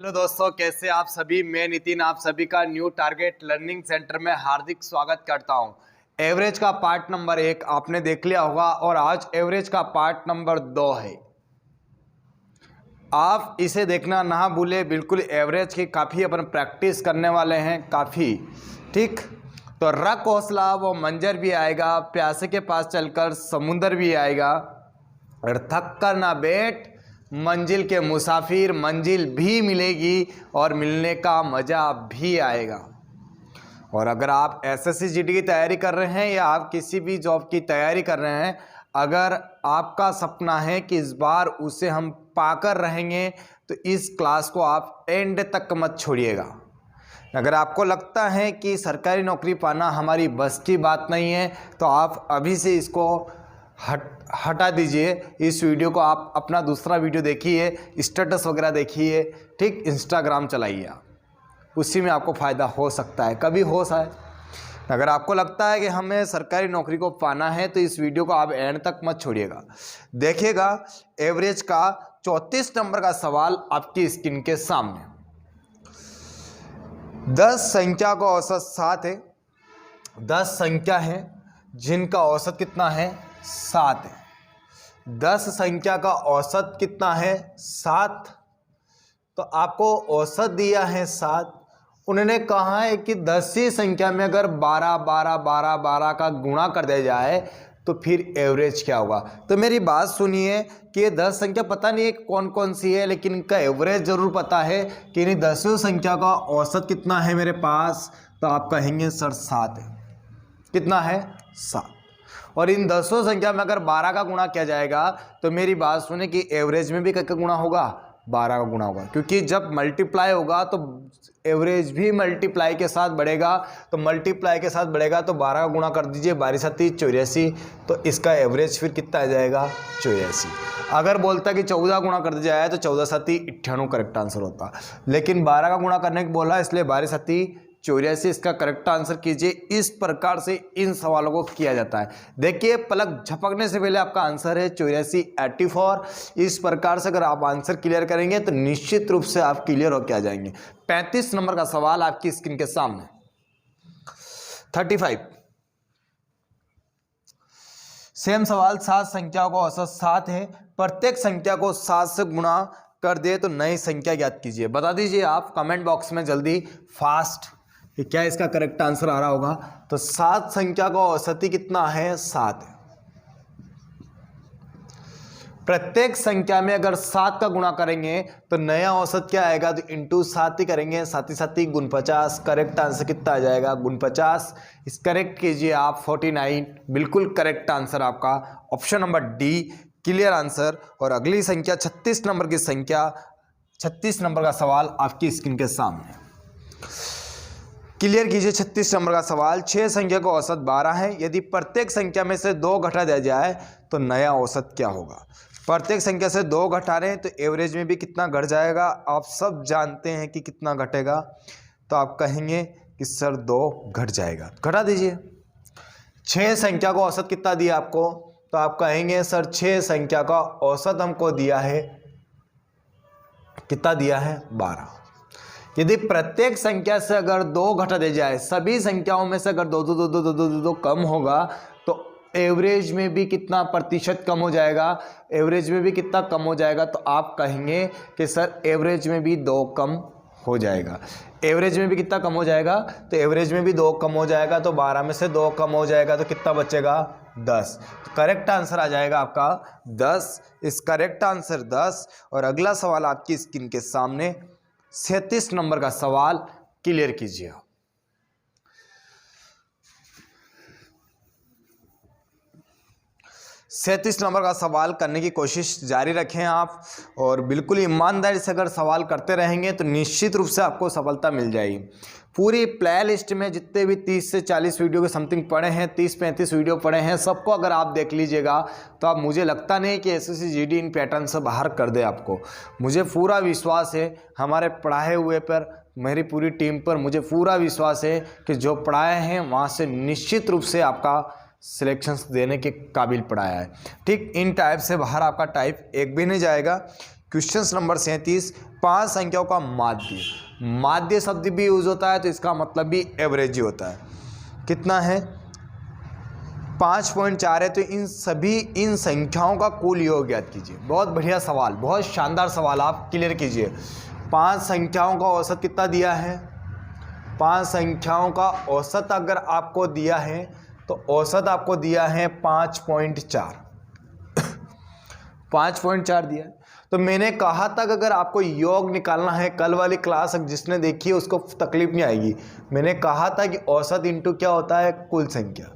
Hello दोस्तों, कैसे आप सभी। मैं नितिन आप सभी का न्यू टारगेट लर्निंग सेंटर में हार्दिक स्वागत करता हूं। एवरेज का पार्ट नंबर 1 आपने देख लिया होगा और आज एवरेज का पार्ट नंबर 2 है। आप इसे देखना ना भूले। बिल्कुल एवरेज की काफ़ी अपन प्रैक्टिस करने वाले हैं काफ़ी। ठीक, तो रख हौसला, वो मंजर भी आएगा, प्यासे के पास चलकर समुंदर भी आएगा, और थक कर ना बैठ मंजिल के मुसाफिर, मंजिल भी मिलेगी और मिलने का मज़ा भी आएगा। और अगर आप एसएससी जीडी की तैयारी कर रहे हैं या आप किसी भी जॉब की तैयारी कर रहे हैं, अगर आपका सपना है कि इस बार उसे हम पाकर रहेंगे, तो इस क्लास को आप एंड तक मत छोड़िएगा। अगर आपको लगता है कि सरकारी नौकरी पाना हमारी बस की बात नहीं है, तो आप अभी से इसको हटा दीजिए। इस वीडियो को आप अपना दूसरा वीडियो देखिए, स्टेटस वगैरह देखिए, ठीक, इंस्टाग्राम चलाइए आप, उसी में आपको फ़ायदा हो सकता है, कभी हो शायद। अगर आपको लगता है कि हमें सरकारी नौकरी को पाना है, तो इस वीडियो को आप एंड तक मत छोड़िएगा, देखिएगा। एवरेज का 34 नंबर का सवाल आपकी स्क्रीन के सामने। 10 संख्या का औसत 7 है। 10 संख्या है जिनका औसत कितना है? 7 है। 10 संख्या का औसत कितना है? 7। तो आपको औसत दिया है 7। उन्होंने कहा है कि 10 ही संख्या में अगर 12 12 12 12 का गुणा कर दिया जाए तो फिर एवरेज क्या होगा। तो मेरी बात सुनिए कि ये 10 संख्या पता नहीं है कौन कौन सी है, लेकिन इनका एवरेज जरूर पता है कि इन 10 संख्या का औसत कितना है मेरे पास। तो आप कहेंगे सर 7 है। कितना है? 7। और इन 10 संख्या में अगर 12 का गुणा किया जाएगा, तो मेरी बात सुने कि एवरेज में भी कितना गुणा होगा? 12 का गुणा होगा, क्योंकि जब मल्टीप्लाई होगा तो एवरेज भी मल्टीप्लाई के साथ बढ़ेगा। तो मल्टीप्लाई के साथ बढ़ेगा तो 12 का गुणा कर दीजिए, 12 7 84। तो इसका एवरेज फिर कितना आ जाएगा? 84। अगर बोलता कि 14 गुणा कर दिया जाए तो 14 7 98 करेक्ट आंसर होता, लेकिन 12 का गुणा करने को बोला, इसलिए 12 7 84 इसका करेक्ट आंसर कीजिए। इस प्रकार से इन सवालों को किया जाता है। देखिए, पलक झपकने से पहले आपका आंसर है 84 84। इस प्रकार से अगर आप आंसर क्लियर करेंगे तो निश्चित रूप से आप क्लियर होकर आ जाएंगे। 35 नंबर का सवाल आपकी स्क्रीन के सामने। 35 सेम सवाल। 7 संख्याओं का औसत 7 है। प्रत्येक संख्या को 7 से गुणा कर दे तो नई संख्या ज्ञात कीजिए। बता दीजिए आप कमेंट बॉक्स में जल्दी, फास्ट, कि क्या इसका करेक्ट आंसर आ रहा होगा। तो 7 संख्या का औसत ही कितना है? 7 है। प्रत्येक संख्या में अगर 7 का गुणा करेंगे तो नया औसत क्या आएगा? तो इंटू 7 ही करेंगे, 7 7 गुण 50। करेक्ट आंसर कितना आ जाएगा? गुण 50। इस करेक्ट कीजिए आप 49। बिल्कुल करेक्ट आंसर आपका option number D, clear answer. और अगली संख्या 36 नंबर की संख्या, 36 नंबर का सवाल आपकी स्क्रीन के सामने। क्लियर कीजिए 36 नंबर का सवाल। 6 संख्या का औसत 12 है। यदि प्रत्येक संख्या में से 2 घटा दिया जाए तो नया औसत क्या होगा? प्रत्येक संख्या से 2 घटा रहे हैं तो एवरेज में भी कितना घट जाएगा? आप सब जानते हैं कि कितना घटेगा। तो आप कहेंगे कि सर 2 घट जाएगा। घटा दीजिए। 6 संख्या का औसत कितना दिया आपको? तो आप कहेंगे सर 6 संख्या का औसत हमको दिया है, कितना दिया है? 12। यदि प्रत्येक संख्या से अगर 2 घटा दे जाए, सभी संख्याओं में से अगर 2 2 2 2 2 2 2 कम होगा, तो एवरेज में भी कितना प्रतिशत कम हो जाएगा? एवरेज में भी कितना कम हो जाएगा? तो आप कहेंगे कि सर एवरेज में भी 2 कम हो जाएगा। एवरेज में भी कितना कम हो जाएगा? तो एवरेज में भी 2 कम हो जाएगा। तो 12 में से 2 कम हो जाएगा तो कितना बचेगा? 10। तो करेक्ट आंसर आ जाएगा आपका 10। इस करेक्ट आंसर 10। और अगला सवाल आपकी स्क्रीन के सामने, 37 नंबर का सवाल, क्लियर कीजिए। 37 नंबर का सवाल करने की कोशिश जारी रखें आप, और बिल्कुल ईमानदारी से अगर सवाल करते रहेंगे तो निश्चित रूप से आपको सफलता मिल जाएगी। पूरी प्ले लिस्ट में जितने भी 30 से 40 वीडियो के समथिंग पड़े हैं, 30-35 वीडियो पड़े हैं, सबको अगर आप देख लीजिएगा तो आप, मुझे लगता नहीं कि एसएससी जीडी इन पैटर्न से बाहर कर दे आपको। मुझे पूरा विश्वास है हमारे पढ़ाए हुए पर, मेरी पूरी टीम पर मुझे पूरा विश्वास है कि जो पढ़ाए हैं वहाँ से निश्चित रूप से आपका सिलेक्शंस देने के काबिल पढ़ाया है। ठीक, इन टाइप से बाहर आपका टाइप एक भी नहीं जाएगा। क्वेश्चन नंबर 37, 5 संख्याओं का माध्य। माध्य शब्द भी यूज होता है तो इसका मतलब भी एवरेज ही होता है। कितना है? 5.4 है। तो इन संख्याओं का कुल योग ज्ञात कीजिए। बहुत बढ़िया सवाल, बहुत शानदार सवाल, आप क्लियर कीजिए। 5 संख्याओं का औसत कितना दिया है? 5 संख्याओं का औसत अगर आपको दिया है तो औसत आपको दिया है 5.4। 5.4 दिया है। तो मैंने कहा था कि अगर आपको योग निकालना है, कल वाली क्लास जिसने देखी है उसको तकलीफ नहीं आएगी। मैंने कहा था कि औसत इंटू क्या होता है? कुल संख्या।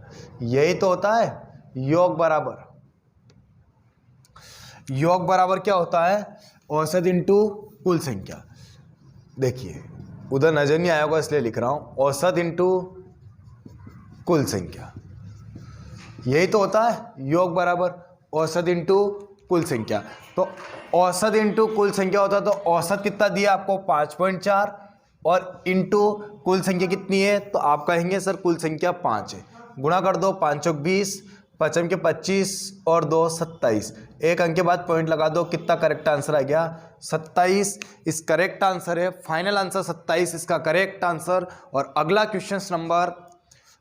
यही तो होता है योग बराबर क्या होता है? औसत इंटू कुल संख्या। देखिए उधर नजर नहीं आया होगा इसलिए लिख रहा हूं, औसत इंटू कुल संख्या। यही तो होता है योग बराबर औसत इंटू कुल संख्या। तो औसत इंटू कुल संख्या होता है तो औसत कितना दिया आपको? 5.4 और इंटू कुल संख्या कितनी है? तो आप कहेंगे सर कुल संख्या 5 है। गुणा कर दो, 5 चौक 20, 5 के 25 और 2 27। एक अंक के बाद पॉइंट लगा दो। कितना करेक्ट आंसर आ गया? 27 इस करेक्ट आंसर है। फाइनल आंसर 27 इसका करेक्ट आंसर। और अगला क्वेश्चन नंबर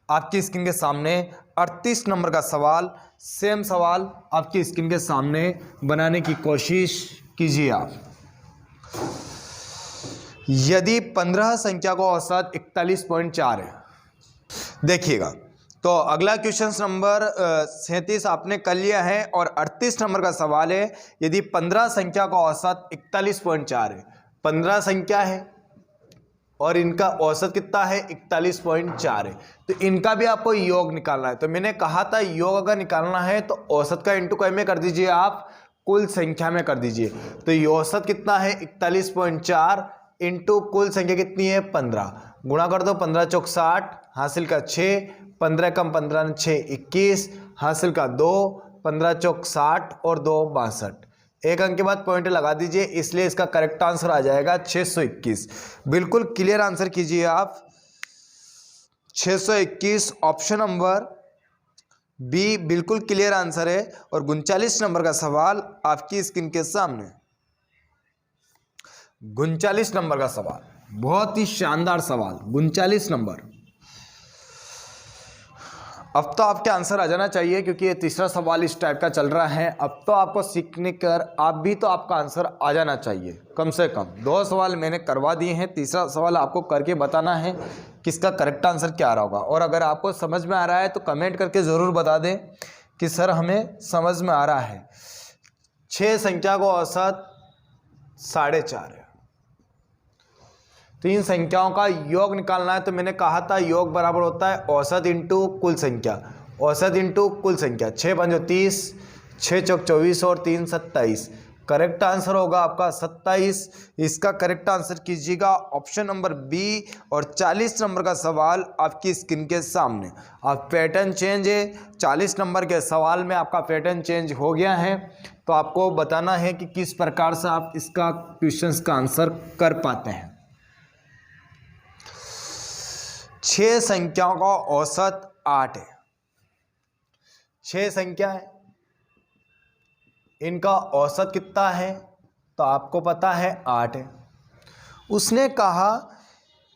आपकी स्क्रीन के सामने 38 नंबर का सवाल, सेम सवाल आपकी स्क्रीन के सामने बनाने की कोशिश कीजिए आप। यदि 15 संख्या को औसत 41.4 है, देखिएगा। तो अगला क्वेश्चन नंबर 37 आपने कर लिया है और 38 नंबर का सवाल है। यदि 15 संख्या का औसत 41.4 है, 15 संख्या है और इनका औसत कितना है? 41.4 है। तो इनका भी आपको योग निकालना है। तो मैंने कहा था योग अगर निकालना है तो औसत का इंटू क्या में कर दीजिए आप? कुल संख्या में कर दीजिए। तो ये औसत कितना है? 41.4 इंटू कुल संख्या कितनी है? 15। गुणा कर दो, 15 चौक 60, हासिल का 6, 15 कम 15 6 21, हासिल का 2, 15 चौक 60 और 2 62। एक अंक के बाद पॉइंट लगा दीजिए, इसलिए इसका करेक्ट आंसर आ जाएगा 621। बिल्कुल क्लियर आंसर कीजिए आप। 621 ऑप्शन नंबर बी बिल्कुल क्लियर आंसर है। और 39 नंबर का सवाल आपकी स्क्रीन के सामने। 39 नंबर का सवाल बहुत ही शानदार सवाल। 39 नंबर। अब तो आपके आंसर आ जाना चाहिए क्योंकि ये तीसरा सवाल इस टाइप का चल रहा है। अब तो आपको सीखने कर आप भी तो आपका आंसर आ जाना चाहिए कम से कम। 2 सवाल मैंने करवा दिए हैं, तीसरा सवाल आपको करके बताना है किसका करेक्ट आंसर क्या आ रहा होगा। और अगर आपको समझ में आ रहा है तो कमेंट करके ज़रूर बता दें कि सर हमें समझ में आ रहा है। 6 संख्या को औसत 4.5 है। तो इन संख्याओं का योग निकालना है। तो मैंने कहा था योग बराबर होता है औसत इंटू कुल संख्या। औसत इंटू कुल संख्या। 6 5 30, 6 चौक 24 और 3 27। करेक्ट आंसर होगा आपका 27। इसका करेक्ट आंसर कीजिएगा ऑप्शन नंबर बी। और 40 नंबर का सवाल आपकी स्क्रीन के सामने। आप पैटर्न चेंज है, 40 नंबर के सवाल में आपका पैटर्न चेंज हो गया है। तो आपको बताना है कि किस प्रकार से आप इसका क्वेश्चन का आंसर कर पाते हैं। 6 संख्याओं का औसत 8 है। 6 संख्या है, इनका औसत कितना है? तो आपको पता है 8 है। उसने कहा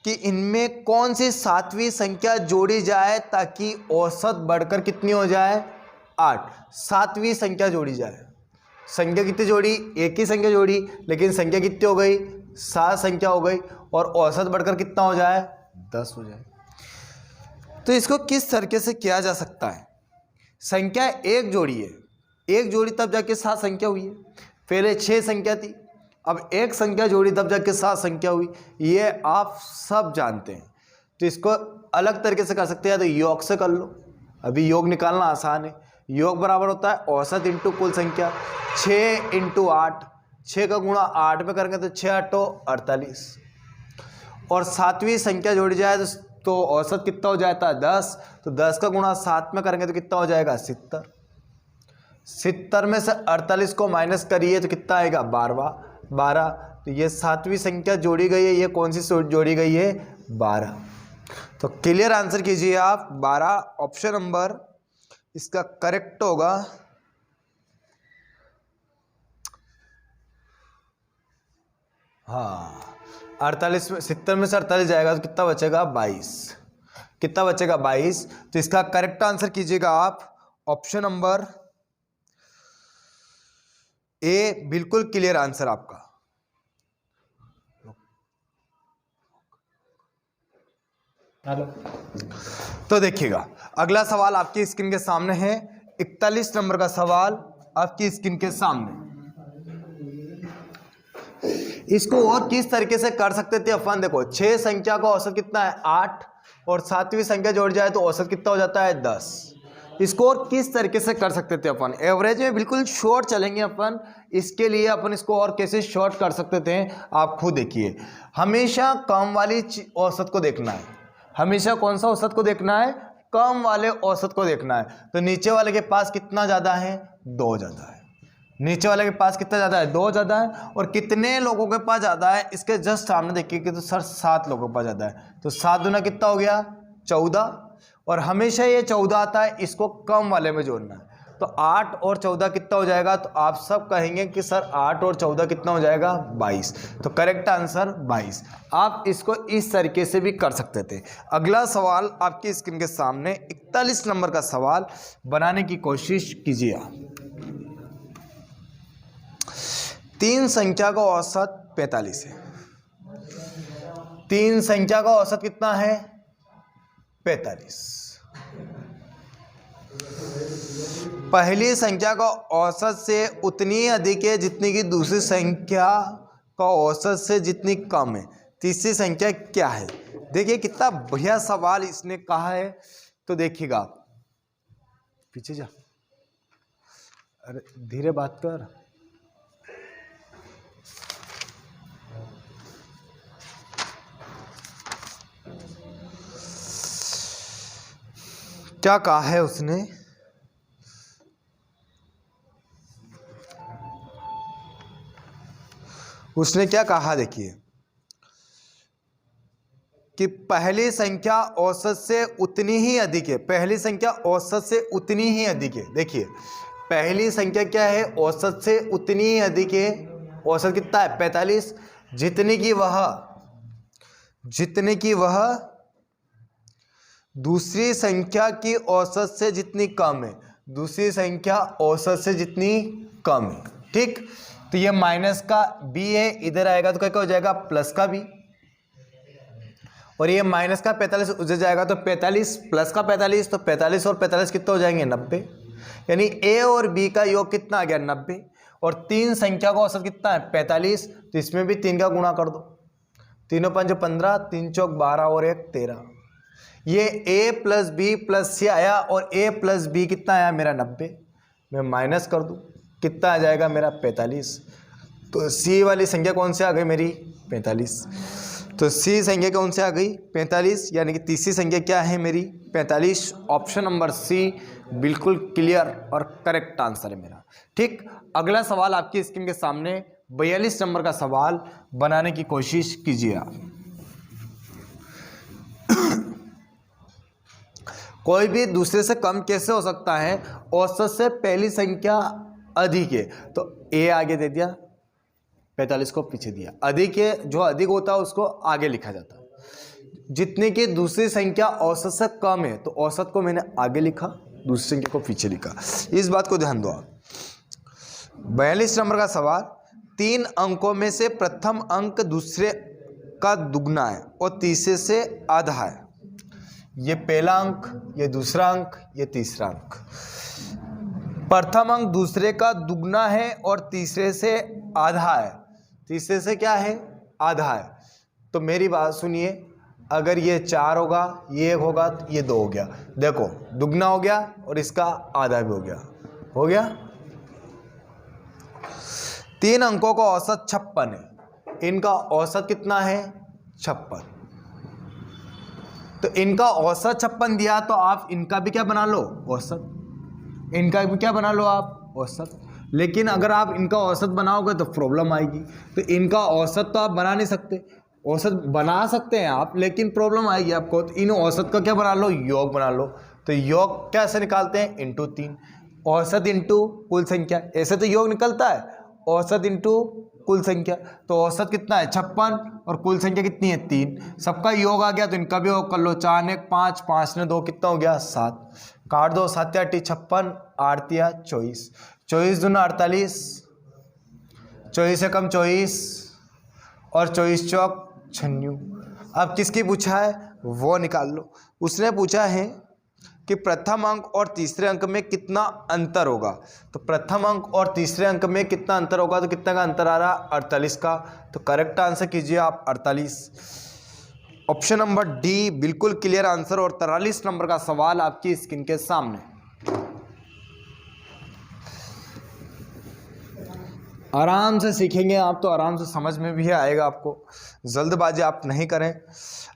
कि इनमें कौन सी 7वीं संख्या जोड़ी जाए ताकि औसत बढ़कर कितनी हो जाए? 8। 7वीं संख्या जोड़ी जाए। संख्या कितनी जोड़ी? एक ही संख्या जोड़ी, लेकिन संख्या कितनी हो गई? 7 संख्या हो गई। और औसत बढ़कर कितना हो जाए? 10 हो जाए। तो इसको किस तरीके से किया जा सकता है? संख्या एक जोड़ी है, एक जोड़ी तब जाके 7 संख्या हुई है। पहले 6 संख्या थी, अब एक संख्या जोड़ी तब जाके 7 संख्या हुई। ये आप सब जानते हैं। तो इसको अलग तरीके से कर सकते हैं, तो योग से कर लो। अभी योग निकालना आसान है। योग बराबर होता है औसत इंटू कुल संख्या। 6 इंटू 8, 6 का गुणा 8 में करेंगे तो 6 8 48। और 7वीं संख्या जोड़ी जाए तो औसत कितना हो जाता है? 10। तो 10 का गुणा 7 में करेंगे तो कितना हो जाएगा? 70। 70 में से 48 को माइनस करिए तो कितना आएगा? 12। तो ये 7वीं संख्या जोड़ी गई है। ये कौन सी जोड़ी गई है? 12। तो क्लियर आंसर कीजिए आप। 12 ऑप्शन नंबर इसका करेक्ट होगा। हाँ 48 में 70 में से 48 जाएगा तो कितना बचेगा 22। कितना बचेगा 22। तो इसका करेक्ट आंसर कीजिएगा आप ऑप्शन नंबर ए, बिल्कुल क्लियर आंसर आपका। हेलो। तो देखिएगा अगला सवाल आपकी स्क्रीन के सामने है। 41 नंबर का सवाल आपकी स्क्रीन के सामने। इसको और किस तरीके से कर सकते थे अपन, देखो 6 संख्या का औसत कितना है 8 और 7वीं संख्या जोड़ जाए तो औसत कितना हो जाता है 10। इसको और किस तरीके से कर सकते थे अपन, एवरेज में बिल्कुल शॉर्ट चलेंगे अपन। इसके लिए अपन इसको और कैसे शॉर्ट कर सकते थे आप खुद देखिए। हमेशा कम वाली औसत को देखना है। हमेशा कौन सा औसत को देखना है, कम वाले औसत को देखना है। तो नीचे वाले के पास कितना ज़्यादा है 2 ज़्यादा है। नीचे वाले के पास कितना ज़्यादा है 2 ज़्यादा है। और कितने लोगों के पास ज़्यादा है, इसके जस्ट सामने देखिए कि तो सर 7 लोगों के पास ज़्यादा है। तो 7 दूना कितना हो गया 14। और हमेशा ये 14 आता है, इसको कम वाले में जोड़ना है। तो 8 और 14 कितना हो जाएगा, तो आप सब कहेंगे कि सर 8 और 14 कितना हो जाएगा 22। तो करेक्ट आंसर 22। आप इसको इस तरीके से भी कर सकते थे। अगला सवाल आपकी स्क्रीन के सामने 41 नंबर का सवाल बनाने की कोशिश कीजिए आप। 3 संख्या का औसत 45 है। 3 संख्या का औसत कितना है 45। पहली संख्या का औसत से उतनी अधिक है जितनी कि दूसरी संख्या का औसत से जितनी कम है। तीसरी संख्या क्या है। देखिए कितना बढ़िया सवाल इसने कहा है। तो देखिएगा, पीछे जा, अरे धीरे बात कर। क्या कहा है उसने, उसने क्या कहा देखिए कि पहली संख्या औसत से उतनी ही अधिक है। पहली संख्या औसत से उतनी ही अधिक है। देखिए पहली संख्या क्या है, औसत से उतनी ही अधिक है। औसत कितना है 45, जितने की वह दूसरी संख्या की औसत से जितनी कम है। दूसरी संख्या औसत से जितनी कम है। ठीक, तो ये माइनस का b है, इधर आएगा तो क्या हो जाएगा प्लस का b। और ये माइनस का 45 उधर जाएगा तो 45 प्लस का 45, तो 45 और 45 कितना हो जाएंगे 90। यानी a और b का योग कितना आ गया 90। और 3 संख्या का औसत कितना है 45, तो इसमें भी 3 का गुणा कर दो। 3 5 15, 3 चौक 12 और 1 13। ये a प्लस बी प्लस सी आया और a प्लस बी कितना आया मेरा 90। मैं माइनस कर दूँ कितना आ जाएगा मेरा 45। तो c वाली संख्या कौन सी आ गई मेरी 45। तो c संख्या कौन सी आ गई 45, यानी कि तीसरी संख्या क्या है मेरी 45। ऑप्शन नंबर सी बिल्कुल क्लियर और करेक्ट आंसर है मेरा। ठीक, अगला सवाल आपकी स्क्रीन के सामने 42 नंबर का सवाल बनाने की कोशिश कीजिए आप। कोई भी दूसरे से कम कैसे हो सकता है, औसत से पहली संख्या अधिक है। तो a आगे दे दिया, 45 को पीछे दिया। अधिक है, जो अधिक होता है उसको आगे लिखा जाता है। जितने की दूसरी संख्या औसत से कम है, तो औसत को मैंने आगे लिखा, दूसरी संख्या को पीछे लिखा। इस बात को ध्यान दो आप। 42 नंबर का सवाल, 3 अंकों में से प्रथम अंक दूसरे का दुगना है और तीसरे से आधा है। ये पहला अंक, ये दूसरा अंक, ये तीसरा अंक। प्रथम अंक दूसरे का दुगना है और तीसरे से आधा है। तीसरे से क्या है आधा है। तो मेरी बात सुनिए, अगर ये 4 होगा, ये 1 होगा, तो ये 2 हो गया। देखो दुगना हो गया और इसका आधा भी हो गया। 3 अंकों का औसत 56 है। इनका औसत कितना है 56। तो इनका औसत 56 दिया, तो आप इनका भी क्या बना लो औसत। इनका भी क्या बना लो आप औसत। लेकिन अगर आप इनका औसत बनाओगे तो प्रॉब्लम आएगी। तो इनका औसत तो आप बना नहीं सकते। औसत बना सकते हैं आप, लेकिन प्रॉब्लम आएगी आपको। तो इन औसत का क्या बना लो योग बना लो। तो योग कैसे निकालते हैं × 3। औसत इंटू कुल संख्या, ऐसे तो योग निकलता है। औसत इंटू कुल संख्या, तो औसत कितना है 56 और कुल संख्या कितनी है 3। सबका योग आ गया तो इनका भी योग कर लो। 4 ने 5, 5 ने 2, कितना हो गया 7। काट दो, 7 8 56, 8 24, 24 दूना 48, 24 से कम 24 और 24 चौक 96। अब किसकी पूछा है वो निकाल लो। उसने पूछा है कि प्रथम अंक और तीसरे अंक में कितना अंतर होगा। तो प्रथम अंक और तीसरे अंक में कितना अंतर होगा, तो कितना का अंतर आ रहा है 48 का। तो करेक्ट आंसर कीजिए आप 48। ऑप्शन नंबर डी बिल्कुल क्लियर आंसर। और 43 नंबर का सवाल आपकी स्क्रीन के सामने। आराम से सीखेंगे आप तो आराम से समझ में भी आएगा आपको, जल्दबाजी आप नहीं करें।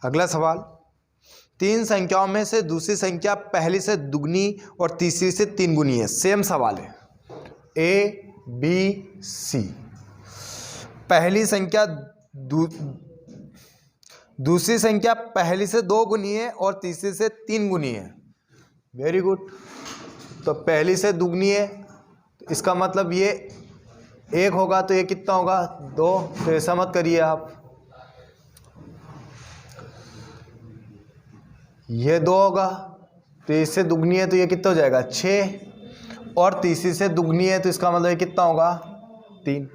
अगला सवाल, 3 संख्याओं में से दूसरी संख्या पहली से दुगनी और तीसरी से 3 गुनी है। सेम सवाल है, ए बी सी। पहली संख्या दूसरी संख्या पहली से 2 गुनी है और तीसरी से 3 गुनी है। Very good. तो पहली से दुगनी है तो इसका मतलब ये 1 होगा, तो ये कितना होगा 2। तो ऐसा मत करिए आप, ये 2 होगा, तो इससे दुगनी है तो ये कितना हो जाएगा 6, और तीसरी से दुगनी है तो इसका मतलब ये कितना होगा 3।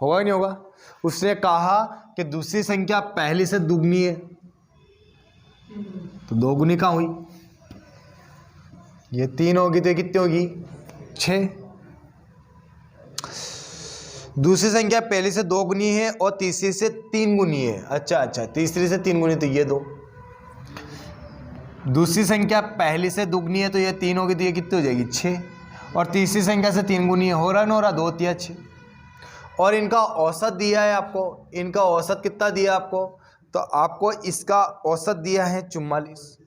होगा कि नहीं होगा। उसने कहा कि दूसरी संख्या पहली से दुगनी है, तो 2 गुनी कहाँ हुई, ये 3 होगी तो ये कितनी होगी 6। दूसरी संख्या पहली से 2 गुनी है और तीसरी से 3 गुनी है। अच्छा, तीसरी से 3 गुनी तो ये 2। दूसरी संख्या पहली से दुगनी है तो ये 3 होगी, तो ये कितनी हो जाएगी 6, और तीसरी संख्या से 3 गुनी है। हो रहा ना, हो रहा 2 3 6। और इनका औसत दिया है आपको। इनका औसत कितना दिया आपको, तो आपको इसका औसत दिया है 44।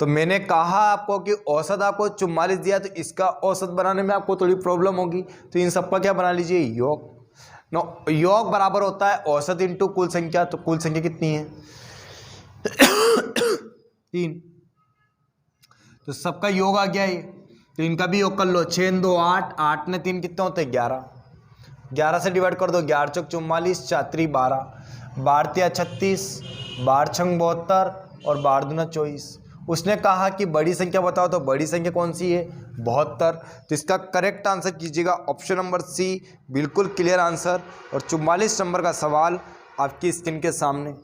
तो मैंने कहा आपको कि औसत आपको 44 दिया, तो इसका औसत बनाने में आपको थोड़ी प्रॉब्लम होगी। तो इन सबका क्या बना लीजिए योग। योग बराबर होता है औसत इंटू कुल संख्या। तो कुल संख्या कितनी है 3, तो सबका योग आ गया ये। तो इनका भी योग कर लो। 6 2 8, 8 ने 3 कितने होते हैं 11। 11 से डिवाइड कर दो, 11 चौक 44, 4 3 12, 12 36, 12 6 72 और 12 दूना 24। उसने कहा कि बड़ी संख्या बताओ, तो बड़ी संख्या कौन सी है 72। तो इसका करेक्ट आंसर कीजिएगा ऑप्शन नंबर सी, बिल्कुल क्लियर आंसर। और 44 नंबर का सवाल आपकी स्क्रीन के सामने।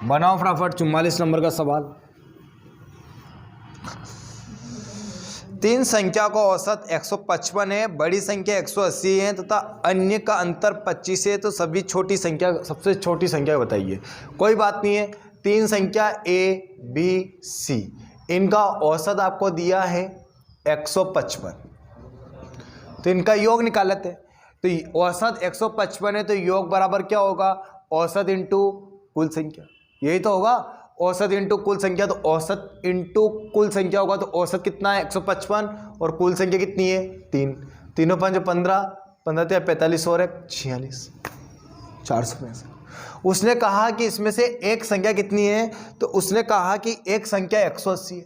बनाओ फटाफट 44 नंबर का सवाल। 3 संख्या का औसत 155 है, बड़ी संख्या 180 है तथा अन्य का अंतर 25 है। तो सभी छोटी संख्या, सबसे छोटी संख्या बताइए। कोई बात नहीं है, 3 संख्या ए बी सी, इनका औसत आपको दिया है 155, तो इनका योग निकाल लेते हैं। तो औसत 155 है, तो योग बराबर क्या होगा औसत इंटू कुल संख्या, यही तो होगा। औसत इंटू कुल संख्या, तो औसत इंटू कुल संख्या होगा, तो औसत कितना है 155 और कुल संख्या कितनी है 3। 3 5 15, 15 45 और 46, 465। उसने कहा कि इसमें से एक संख्या कितनी है, तो उसने कहा कि एक संख्या 180 है।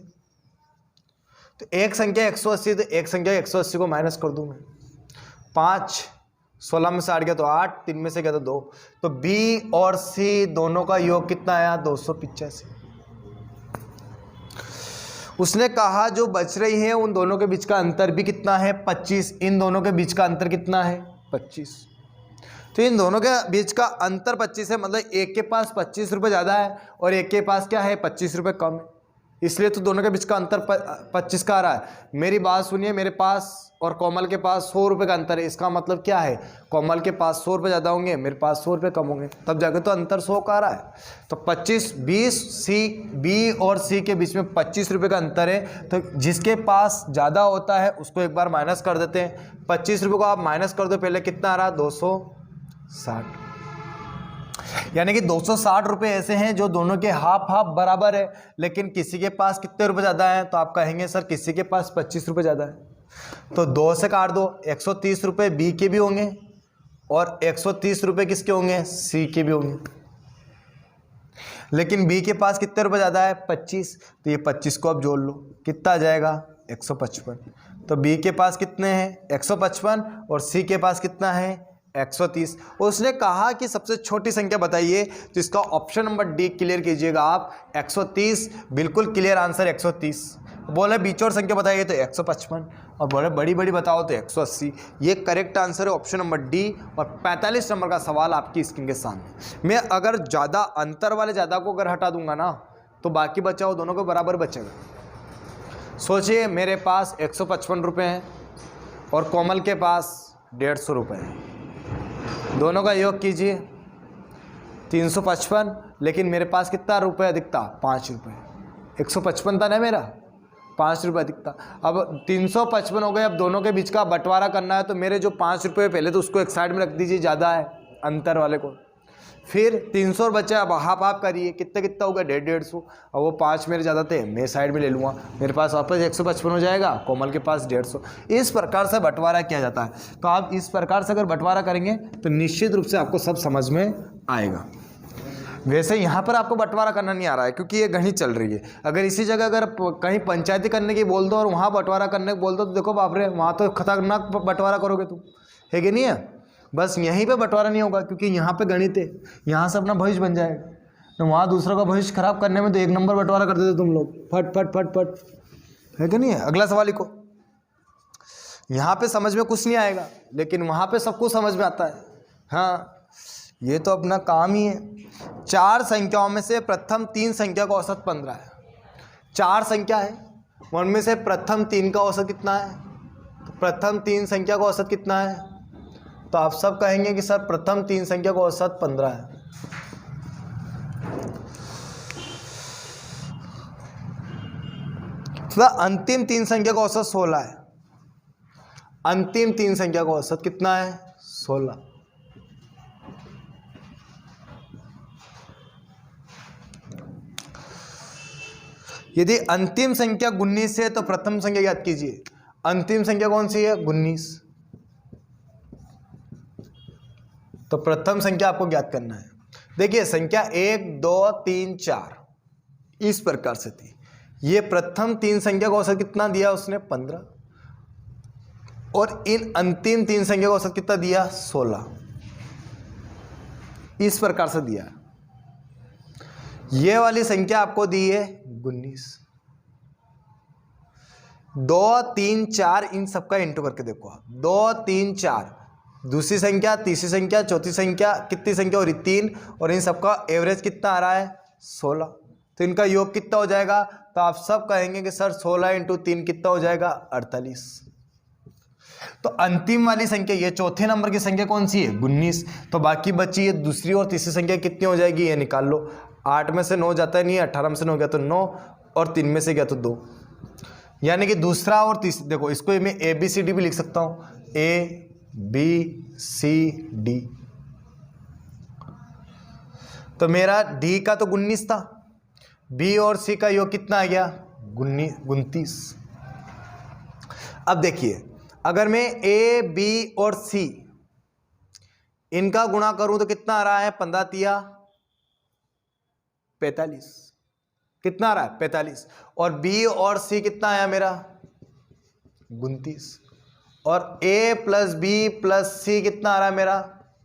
तो एक संख्या 180, तो एक संख्या 180 को माइनस कर दूं मैं। 5 16 में से 8 गया तो 8, 3 में से गया तो 2। तो बी और सी दोनों का योग कितना आया 285। उसने कहा जो बच रही है उन दोनों के बीच का अंतर भी कितना है 25। इन दोनों के बीच का अंतर कितना है 25। तो इन दोनों के बीच का अंतर 25 है, मतलब एक के पास 25 रुपये ज़्यादा है और एक के पास क्या है 25 रुपये कम है, इसलिए तो दोनों के बीच का अंतर 25 का आ रहा है। मेरी बात सुनिए, मेरे पास और कोमल के पास 100 रुपये का अंतर है। इसका मतलब क्या है, कोमल के पास 100 रुपये ज़्यादा होंगे, मेरे पास 100 रुपये कम होंगे, तब जाकर तो अंतर 100 का आ रहा है। तो 25 20 सी, बी और सी के बीच में 25 रुपये का अंतर है। तो जिसके पास ज़्यादा होता है उसको एक बार माइनस कर देते हैं। 25 रुपये को आप माइनस कर दो, पहले कितना आ रहा है 260, यानी कि 260 रुपये ऐसे हैं जो दोनों के हाफ हाफ बराबर है, लेकिन किसी के पास कितने रुपए ज़्यादा हैं, तो आप कहेंगे सर किसी के पास 25 रुपये ज़्यादा है। तो 2 से काट दो, 130 रुपये बी के भी होंगे और 130 रुपये किसके होंगे सी के भी होंगे। लेकिन बी के पास कितने रुपए ज़्यादा है 25, तो ये 25 को अब जोड़ लो, कितना आ जाएगा 155। तो बी के पास कितने हैं 155 और सी के पास कितना है 130। उसने कहा कि सबसे छोटी संख्या बताइए, तो इसका ऑप्शन नंबर डी क्लियर कीजिएगा आप 130, बिल्कुल क्लियर आंसर 130। बोले बीचोर संख्या बताइए तो 155 और बोले बड़ी बड़ी बताओ तो 180। ये करेक्ट आंसर है ऑप्शन नंबर डी। और 45 नंबर का सवाल आपकी स्क्रीन के सामने। मैं अगर ज़्यादा अंतर वाले ज़्यादा को अगर हटा दूंगा ना तो बाकी बचा वो दोनों को बराबर बचेगा। सोचिए मेरे पास 155 रुपये हैं और कोमल के पास 150 रुपये हैं, दोनों का योग कीजिए 355, लेकिन मेरे पास कितना रुपये दिखता 5 रुपये। 155 था ना मेरा, 5 रुपये दिखता। अब 355 हो गए, अब दोनों के बीच का बंटवारा करना है तो मेरे जो 5 रुपये पहले तो उसको एक साइड में रख दीजिए, ज़्यादा है अंतर वाले को। फिर 300 बचा, अब हाफ हाफ करिए, कितना कितना होगा 150। और वो 5 मेरे ज़्यादा थे, मैं साइड में ले लूँगा, मेरे पास वापस 155 हो जाएगा, कोमल के पास 150। इस प्रकार से बंटवारा किया जाता है। तो आप इस प्रकार से अगर बंटवारा करेंगे तो निश्चित रूप से आपको सब समझ में आएगा। वैसे यहाँ पर आपको बंटवारा करना नहीं आ रहा है क्योंकि ये गणित चल रही है। अगर इसी जगह अगर कहीं पंचायती करने की बोल दो और वहाँ बंटवारा करने को बोल दो तो देखो बाप रे, वहाँ तो खतरनाक बंटवारा करोगे तुम, है कि नहीं है। बस यहीं पे बंटवारा नहीं होगा क्योंकि यहाँ पे गणित है, यहाँ से अपना भविष्य बन जाएगा। तो वहाँ दूसरों का भविष्य खराब करने में तो 1 नंबर बंटवारा कर देते तुम लोग, फट फट फट फट, है कि नहीं है। अगला सवाल को यहाँ पे समझ में कुछ नहीं आएगा लेकिन वहाँ पे सब कुछ समझ में आता है। हाँ, ये तो अपना काम ही है। 4 संख्याओं में से प्रथम 3 संख्या का औसत 15 है। 4 संख्या है, उनमें से प्रथम 3 का औसत कितना है, तो प्रथम 3 संख्या का औसत कितना है, तो आप सब कहेंगे कि सर प्रथम 3 संख्या का औसत 15 है। तो अंतिम 3 संख्या का औसत 16 है। अंतिम 3 संख्या का औसत कितना है 16। यदि अंतिम संख्या 19 है तो प्रथम संख्या याद कीजिए। अंतिम संख्या कौन सी है 19, तो प्रथम संख्या आपको ज्ञात करना है। देखिए संख्या 1 2 3 4 इस प्रकार से थी। ये प्रथम 3 संख्या का औसत कितना दिया उसने 15, और इन अंतिम 3 संख्या का औसत कितना दिया 16, इस प्रकार से दिया। ये वाली संख्या आपको दी है 19। 2 3 4 इन सबका इंटू करके देखो आप, 2 3 4, दूसरी संख्या, तीसरी संख्या, चौथी संख्या, कितनी संख्या हो रही 3, और इन सबका एवरेज कितना आ रहा है 16। तो इनका योग कितना हो जाएगा, तो आप सब कहेंगे कि सर 16 × 3 कितना हो जाएगा 48। तो अंतिम वाली संख्या ये चौथे नंबर की संख्या कौन सी है 19। तो बाकी बची है दूसरी और तीसरी संख्या कितनी हो जाएगी ये निकाल लो। 8 में से 9 जाता है नहीं, 18 में से 9 गया तो 9, और 3 में से गया तो 2, यानी कि दूसरा और तीसरा। देखो इसको मैं ABCD भी लिख सकता हूँ, ABCD। तो मेरा D का तो 19 था, B और C का योग कितना आ गया 29। अब देखिए अगर मैं A, B और C इनका गुणा करूं तो कितना आ रहा है 15 तिया 45, कितना आ रहा है 45, और B और C कितना आया मेरा 29, और A + B + C कितना आ रहा है मेरा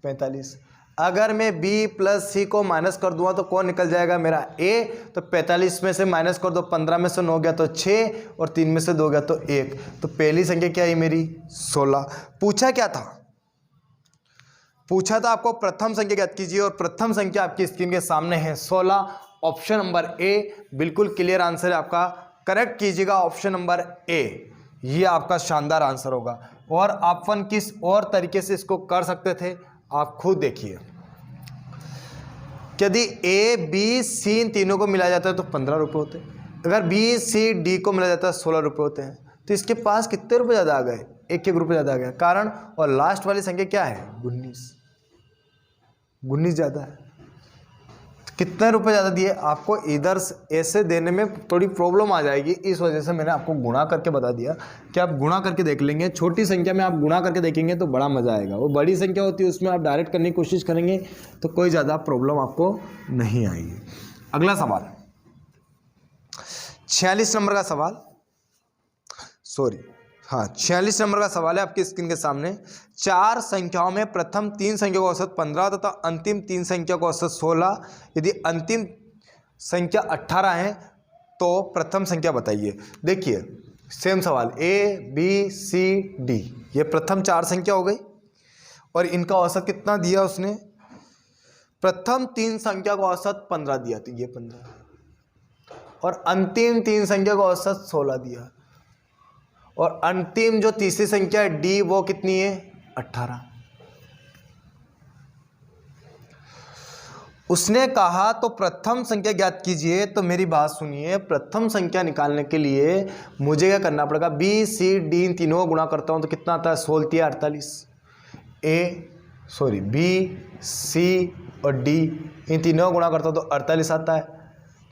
45। अगर मैं B + C को माइनस कर दूंगा तो कौन निकल जाएगा मेरा A। तो 45 में से माइनस कर दो, 15 में से 9 गया तो 6, और 3 में से 2 गया तो 1। तो पहली संख्या क्या आई मेरी 16। पूछा क्या था, पूछा था आपको प्रथम संख्या ज्ञात कीजिए, और प्रथम संख्या आपकी स्क्रीन के सामने है 16। ऑप्शन नंबर A बिल्कुल क्लियर आंसर है आपका, करेक्ट कीजिएगा ऑप्शन नंबर A, ये आपका शानदार आंसर होगा। और आप अपन किस और तरीके से इसको कर सकते थे आप खुद देखिए। यदि A, B, C इन तीनों को मिलाया जाता है तो 15 रुपये होते हैं। अगर B, C, D को मिलाया जाता है 16 रुपये होते हैं। तो इसके पास कितने रुपये ज़्यादा आ गए, 1-1 रुपये ज़्यादा आ गया। कारण, और लास्ट वाली संख्या क्या है 19 ज़्यादा है। कितने रुपए ज़्यादा दिए आपको, इधर ऐसे देने में थोड़ी प्रॉब्लम आ जाएगी, इस वजह से मैंने आपको गुणा करके बता दिया कि आप गुणा करके देख लेंगे। छोटी संख्या में आप गुणा करके देखेंगे तो बड़ा मज़ा आएगा। वो बड़ी संख्या होती है उसमें आप डायरेक्ट करने की कोशिश करेंगे तो कोई ज़्यादा प्रॉब्लम आपको नहीं आएगी। अगला सवाल 46 नंबर का सवाल, सॉरी हाँ 46 नंबर का सवाल है आपकी स्क्रीन के सामने। चार संख्याओं में प्रथम तीन संख्या का औसत 15 तथा अंतिम तीन संख्या का औसत 16, यदि अंतिम संख्या 18 है तो प्रथम संख्या बताइए। देखिए सेम सवाल, ए बी सी डी, ये प्रथम चार संख्या हो गई और इनका औसत कितना दिया उसने, प्रथम तीन संख्या का औसत 15 दिया, तो ये 15, और अंतिम तीन संख्या का औसत 16 दिया, और अंतिम जो तीसरी संख्या है डी वो कितनी है 18। उसने कहा तो प्रथम संख्या ज्ञात कीजिए। तो मेरी बात सुनिए, प्रथम संख्या निकालने के लिए मुझे क्या करना पड़ेगा, बी सी डी इन तीनों को गुणा करता हूं तो कितना आता है 16 48, बी सी और डी इन तीनों को गुणा करता हूं तो 48 आता है।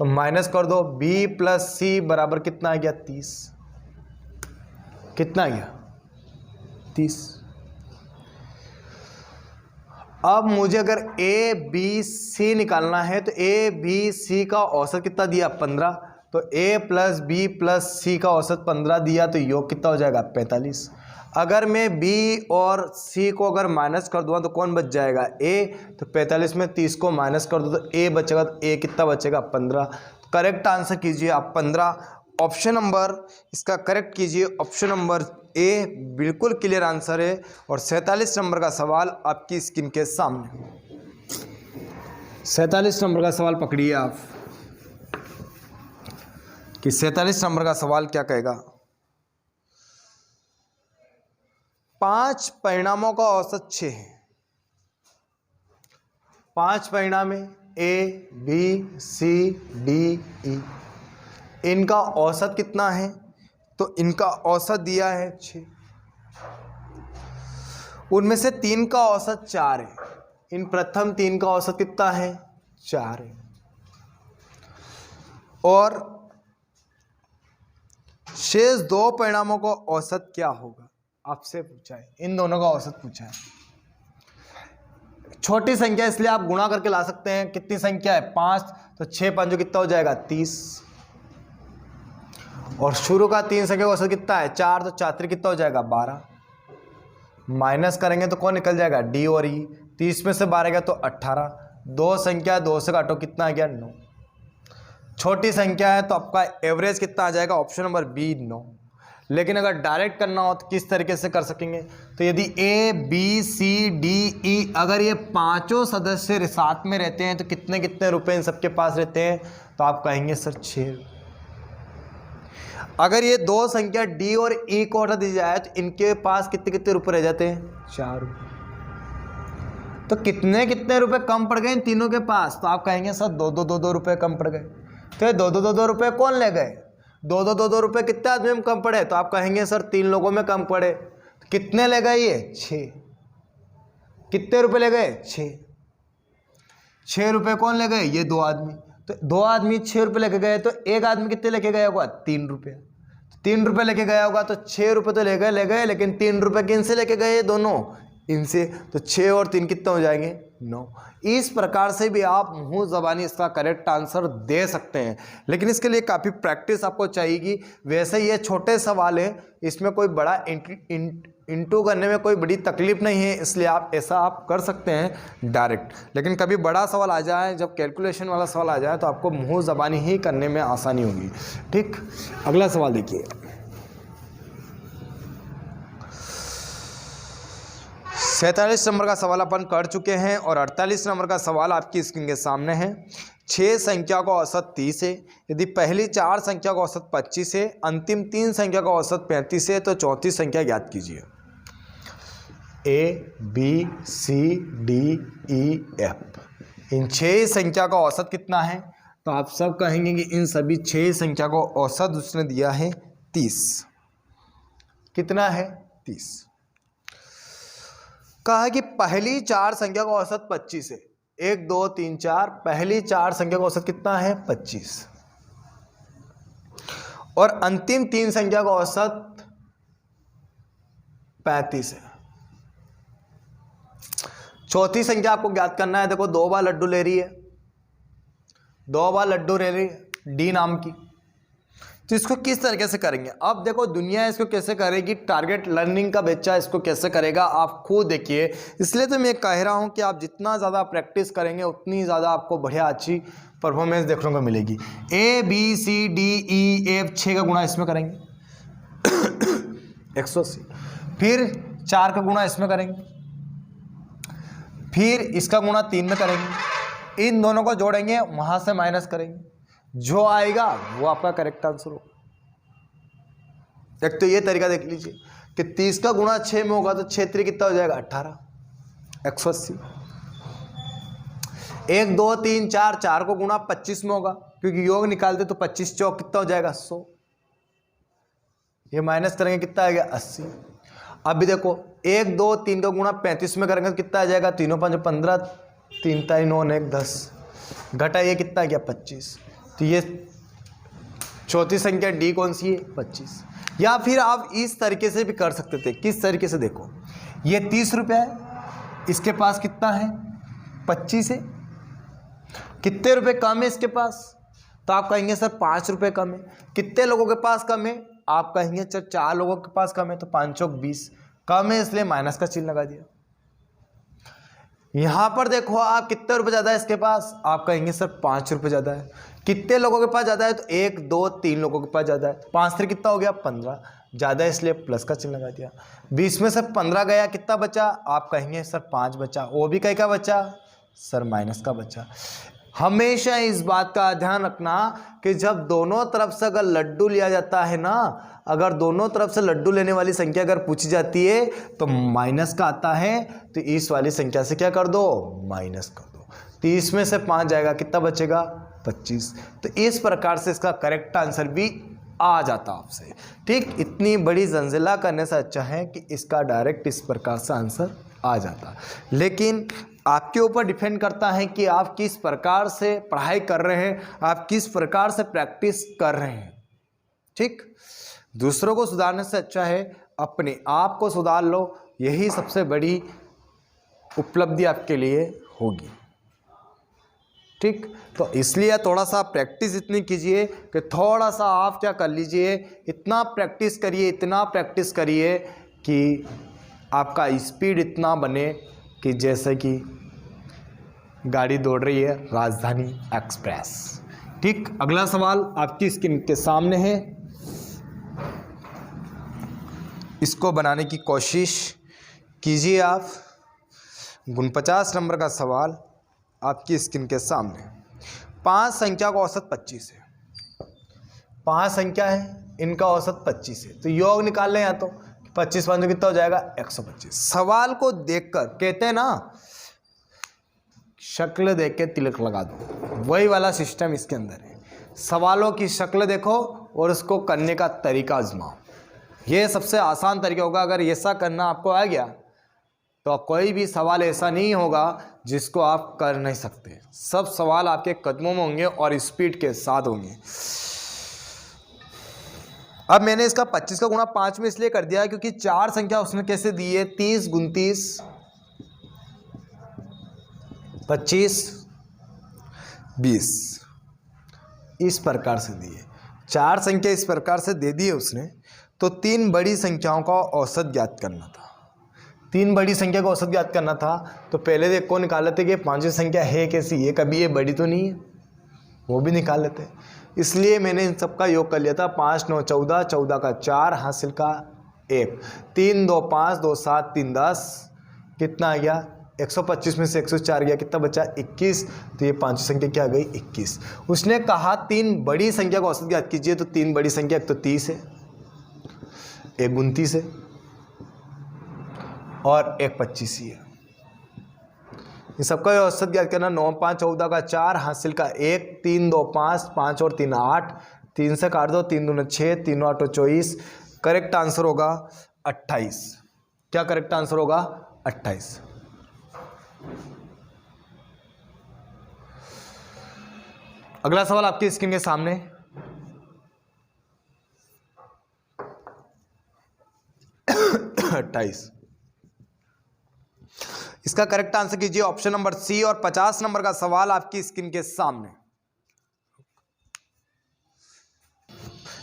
तो माइनस कर दो, बी प्लस सी बराबर कितना आ गया 30, कितना आ गया 30। अब मुझे अगर ए बी सी निकालना है तो ए बी सी का औसत कितना दिया 15, तो ए प्लस बी प्लस सी का औसत 15 दिया तो योग कितना हो जाएगा 45। अगर मैं बी और सी को अगर माइनस कर दूंगा तो कौन बच जाएगा ए, तो 45 में 30 को माइनस कर दो तो ए बचेगा, तो ए कितना बचेगा 15। करेक्ट आंसर कीजिए आप 15, ऑप्शन नंबर इसका करेक्ट कीजिए, ऑप्शन नंबर ए बिल्कुल क्लियर आंसर है। और 47 नंबर का सवाल आपकी स्क्रीन के सामने, 47 नंबर का सवाल पकड़िए आप कि 47 नंबर का सवाल क्या कहेगा। 5 परिणामों का औसत 6 है। 5 परिणाम है ए बी सी डी ई, इनका औसत कितना है, तो इनका औसत दिया है 6, उनमें से 3 का औसत 4 है। इन प्रथम 3 का औसत कितना है 4 है, और शेष 2 परिणामों का औसत क्या होगा आपसे पूछा है, इन दोनों का औसत पूछा है। छोटी संख्या इसलिए आप गुणा करके ला सकते हैं, कितनी संख्या है 5, तो 6 5 कितना हो जाएगा 30, और शुरू का 3 संख्या का औसत कितना है 4, तो 4 कितना हो जाएगा 12, माइनस करेंगे तो कौन निकल जाएगा डी और ई, 30 में से 12 गया तो 18, 2 संख्या 2 से काटो कितना आ गया 9, छोटी संख्या है तो आपका एवरेज कितना आ जाएगा, ऑप्शन नंबर बी 9। लेकिन अगर डायरेक्ट करना हो तो किस तरीके से कर सकेंगे, तो यदि ए बी सी डी ई अगर ये पांचों सदस्य साथ में रहते हैं तो कितने कितने रुपए इन सबके पास रहते हैं, तो आप कहेंगे सर 6। अगर ये 2 संख्या डी और ई को हटा दी जाए तो इनके पास कितने कितने रुपए रह जाते हैं 4 रुपये, तो कितने कितने रुपए कम पड़ गए इन तीनों के पास, तो आप कहेंगे सर 2 रुपए कम पड़ गए। तो ये 2 रुपए कौन ले गए, 2 रुपए कितने आदमी में कम पड़े, तो आप कहेंगे सर 3 लोगों में कम पड़े। तो कितने ले गए ये 6, कितने रुपए ले गए 6 रुपए कौन ले गए ये 2 आदमी, तो 2 आदमी 6 रुपए लेके गए, तो एक आदमी कितने लेके गया होगा 3 रुपये, 3 रुपये लेके गया होगा, तो 6 रुपये तो ले गए, लेकिन 3 रुपये किन से लेके गए दोनों इनसे, तो 6 और 3 कितने हो जाएंगे 9। इस प्रकार से भी आप मुंह ज़बानी इसका करेक्ट आंसर दे सकते हैं, लेकिन इसके लिए काफ़ी प्रैक्टिस आपको चाहिएगी। वैसे ये छोटे सवाल हैं, इसमें कोई बड़ा इंटू करने में कोई बड़ी तकलीफ नहीं है, इसलिए आप ऐसा आप कर सकते हैं डायरेक्ट। लेकिन कभी बड़ा सवाल आ जाए, जब कैलकुलेशन वाला सवाल आ जाए, तो आपको मुंह ज़बानी ही करने में आसानी होगी। ठीक, अगला सवाल देखिए, 47 नंबर का सवाल अपन कर चुके हैं और 48 नंबर का सवाल आपकी स्क्रीन के सामने है। 6 संख्या का औसत 30 है, यदि पहली 4 संख्या का औसत 25 है, अंतिम 3 संख्या का औसत 35 है, तो चौथी संख्या ज्ञात कीजिए। A B C D E F, इन 6 संख्या का औसत कितना है, तो आप सब कहेंगे कि इन सभी 6 संख्या को औसत उसने दिया है 30। कितना है 30। कहा कि पहली 4 संख्या का औसत 25 है, 1 2 3 4, पहली 4 संख्या का औसत कितना है 25, और अंतिम 3 संख्या का औसत 35 है। चौथी संख्या आपको ज्ञात करना है। देखो 2 बार लड्डू ले रही है, 2 बार लड्डू ले ली डी नाम की। तो इसको किस तरीके से करेंगे? अब देखो दुनिया इसको कैसे करेगी, टारगेट लर्निंग का बच्चा इसको कैसे करेगा आप खुद देखिए। इसलिए तो मैं कह रहा हूँ कि आप जितना ज़्यादा प्रैक्टिस करेंगे उतनी ज़्यादा आपको बढ़िया अच्छी परफॉर्मेंस देखने को मिलेगी। A B C D E F 6 का गुणा इसमें करेंगे 180, फिर 4 का गुणा इसमें करेंगे, फिर इसका गुणा 3 में करेंगे, इन दोनों को जोड़ेंगे, वहां से माइनस करेंगे, जो आएगा वो आपका करेक्ट आंसर होगा। एक तो ये तरीका देख लीजिए कि 30 का गुणा 6 में होगा तो 6 3 कितना हो जाएगा 18, 180। 1 2 3 4, 4 को गुणा 25 में होगा क्योंकि योग निकालते तो 25 चौक कितना हो जाएगा 100, ये माइनस करेंगे कितना आ गया 80। अब भी देखो 1 2 3 का गुणा 35 में करेंगे तो कितना आ जाएगा 3 5 15, 3 3 9 1 10, घटा ये कितना आ गया 25। तो ये चौथी संख्या डी कौन सी है 25। या फिर आप इस तरीके से भी कर सकते थे। किस तरीके से? देखो ये 30 रुपये है, इसके पास कितना है 25 है, कितने रुपए कम है इसके पास? तो आप कहेंगे सर 5 रुपये कम है। कितने लोगों के पास कम है? आप कहेंगे सर 4 लोगों के पास कम है, तो 5 चौक 20 कम है, इसलिए माइनस का चिन्ह लगा दिया। यहां पर देखो आप कितने रुपए ज्यादा है इसके पास? आप कहेंगे सर 5 रुपये ज्यादा है। कितने लोगों के पास ज्यादा है? तो 1 2 3 लोगों के पास ज्यादा है। 5 3 कितना हो गया 15, ज्यादा है इसलिए प्लस का चिन्ह लगा दिया। 20 में से 15 गया, कितना बचा? आप कहेंगे सर 5 बचा। वो भी कहीं का बचा? सर माइनस का बचा। हमेशा इस बात का ध्यान रखना कि जब दोनों तरफ से अगर लड्डू लिया जाता है ना, अगर दोनों तरफ से लड्डू लेने वाली संख्या अगर पूछी जाती है तो माइनस का आता है, तो इस वाली संख्या से क्या कर दो? माइनस कर दो। 30 में से 5 जाएगा, कितना बचेगा 25। तो इस प्रकार से इसका करेक्ट आंसर भी आ जाता आपसे। ठीक, इतनी बड़ी जंजिला करने से अच्छा है कि इसका डायरेक्ट इस प्रकार से आंसर आ जाता। लेकिन आपके ऊपर डिपेंड करता है कि आप किस प्रकार से पढ़ाई कर रहे हैं, आप किस प्रकार से प्रैक्टिस कर रहे हैं। ठीक, दूसरों को सुधारने से अच्छा है अपने आप को सुधार लो, यही सबसे बड़ी उपलब्धि आपके लिए होगी। ठीक, तो इसलिए थोड़ा सा प्रैक्टिस इतनी कीजिए कि थोड़ा सा आप क्या कर लीजिए, इतना प्रैक्टिस करिए, इतना प्रैक्टिस करिए कि आपका स्पीड इतना बने कि जैसे कि गाड़ी दौड़ रही है राजधानी एक्सप्रेस। ठीक, अगला सवाल आपकी स्क्रीन के सामने है, इसको बनाने की कोशिश कीजिए आप। 49 नंबर का सवाल आपकी स्क्रीन के सामने। 5 संख्या का औसत 25 है। 5 संख्या है, इनका औसत 25 है, तो योग निकाल लें। या तो 25 5 कितना हो जाएगा 125। सवाल को देखकर कहते हैं ना, शक्ल देख के तिलक लगा दो, वही वाला सिस्टम इसके अंदर है। सवालों की शक्ल देखो और उसको करने का तरीका आजमाओ, ये सबसे आसान तरीका होगा। अगर ऐसा करना आपको आ गया तो कोई भी सवाल ऐसा नहीं होगा जिसको आप कर नहीं सकते। सब सवाल आपके कदमों में होंगे और स्पीड के साथ होंगे। अब मैंने इसका 25 का गुणा 5 में इसलिए कर दिया क्योंकि 4 संख्या उसने कैसे दी है, 30 29 25 20, इस प्रकार से दी है। 4 संख्या इस प्रकार से दे दी है उसने, तो 3 बड़ी संख्याओं का औसत ज्ञात करना था। 3 बड़ी संख्या का औसत ज्ञात करना था, तो पहले देख को निकाल लेते कि 5वीं संख्या है कैसी, ये कभी ये बड़ी तो नहीं है, वो भी निकाल लेते। इसलिए मैंने इन सब का योग कर लिया था। 5 9 14, 14 का 4, हासिल का 1, 3 2 5, 2 7, 3 10, कितना आ गया 125 में से 104 गया, कितना बचा 21। तो ये 5वीं संख्या क्या आ गई 21। उसने कहा 3 बड़ी संख्या का औसत ज्ञात कीजिए, तो 3 बड़ी संख्या, एक तो 30 है, एक 29 है और एक 25 ही है। इन सबका औसत ज्ञात करना। 9 5 14 का 4, हासिल का 1, 3 2 5, 5 और 3 8, 3 से काट दो, 3 दूनी 6, 3 8 24। करेक्ट आंसर होगा 28। क्या करेक्ट आंसर होगा 28। अगला सवाल आपकी स्क्रीन के सामने। इसका करेक्ट आंसर कीजिए ऑप्शन नंबर सी। और 50 नंबर का सवाल आपकी स्क्रीन के सामने।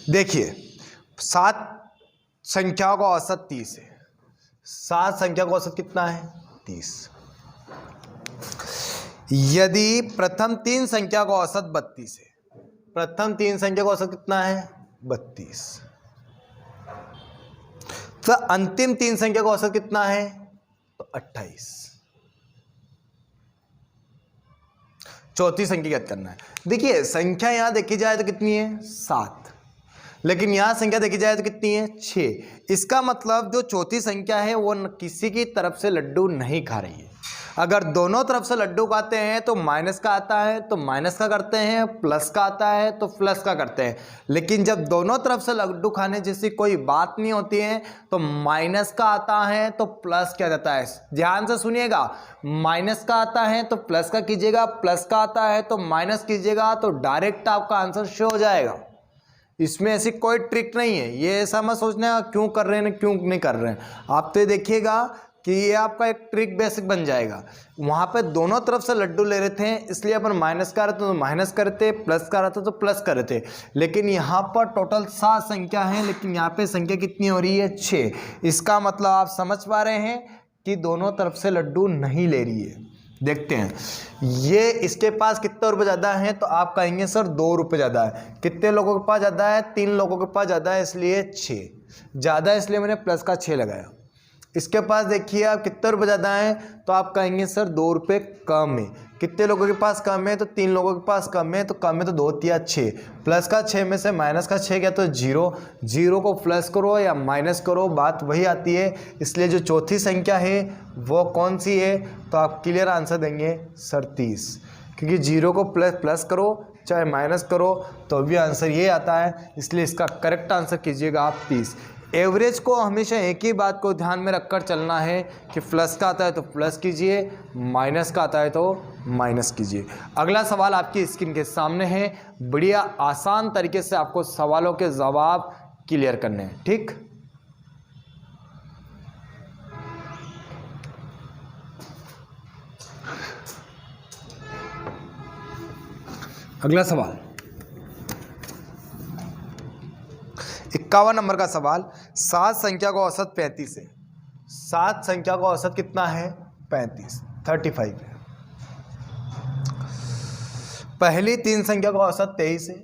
देखिए 7 संख्याओं का औसत 30 है। 7 संख्या का औसत कितना है? 30। यदि प्रथम 3 संख्या का औसत 32 है, प्रथम 3 संख्या का औसत कितना है? 32। तो अंतिम 3 संख्या का औसत कितना है? तो 28। चौथी संख्या ज्ञात करना है। देखिए संख्या यहां देखी जाए तो कितनी है? 7, लेकिन यहां संख्या देखी जाए तो कितनी है? 6। इसका मतलब जो चौथी संख्या है वो किसी की तरफ से लड्डू नहीं खा रही है। अगर दोनों तरफ से लड्डू खाते हैं तो माइनस का आता है तो माइनस का करते हैं, प्लस का आता है तो प्लस का करते हैं। लेकिन जब दोनों तरफ से लड्डू खाने जैसी कोई बात नहीं होती है तो माइनस का आता है तो प्लस क्या जाता है। ध्यान से सुनिएगा, माइनस का आता है तो प्लस का कीजिएगा, प्लस का आता है तो माइनस कीजिएगा, तो डायरेक्ट आपका आंसर शो हो जाएगा। इसमें ऐसी कोई ट्रिक नहीं है। ये ऐसा मत सोचना क्यों कर रहे हैं क्यों नहीं कर रहे हैं। आप तो देखिएगा कि ये आपका एक ट्रिक बेसिक बन जाएगा। वहाँ पे दोनों तरफ से लड्डू ले रहे थे इसलिए अपन माइनस का रहते तो माइनस करते, प्लस का रहता तो प्लस कर रहे थे। लेकिन यहाँ पर टोटल 7 संख्या है, लेकिन यहाँ पे संख्या कितनी हो रही है? 6। इसका मतलब आप समझ पा रहे हैं कि दोनों तरफ से लड्डू नहीं ले रही है। देखते हैं ये इसके पास कितने रुपये ज़्यादा हैं, तो आप कहेंगे सर 2 रुपये ज़्यादा है। कितने लोगों के पास ज़्यादा है? 3 लोगों के पास ज़्यादा है, इसलिए 6 ज़्यादा है, इसलिए मैंने प्लस का 6 लगाया। इसके पास देखिए आप कितने रुपये ज़्यादा हैं, तो आप कहेंगे सर 2 रुपये कम है। कितने लोगों के पास कम है? तो 3 लोगों के पास कम है, तो कम है तो 2 तिया 6। प्लस का 6 में से माइनस का 6 गया तो 0। 0 को प्लस करो या माइनस करो बात वही आती है। इसलिए जो चौथी संख्या है वो कौन सी है? तो आप क्लियर आंसर देंगे सर 30, क्योंकि 0 को प्लस करो चाहे माइनस करो तो भी आंसर ये आता है। इसलिए इसका करेक्ट आंसर कीजिएगा आप 30। एवरेज को हमेशा एक ही बात को ध्यान में रखकर चलना है कि प्लस का आता है तो प्लस कीजिए, माइनस का आता है तो माइनस कीजिए। अगला सवाल आपकी स्क्रीन के सामने है। बढ़िया आसान तरीके से आपको सवालों के जवाब क्लियर करने हैं, ठीक। अगला सवाल 51 नंबर का सवाल। 7 संख्या का औसत 35 है। 7 संख्या का औसत कितना है? 35 है। पहली 3 संख्या का औसत 23 है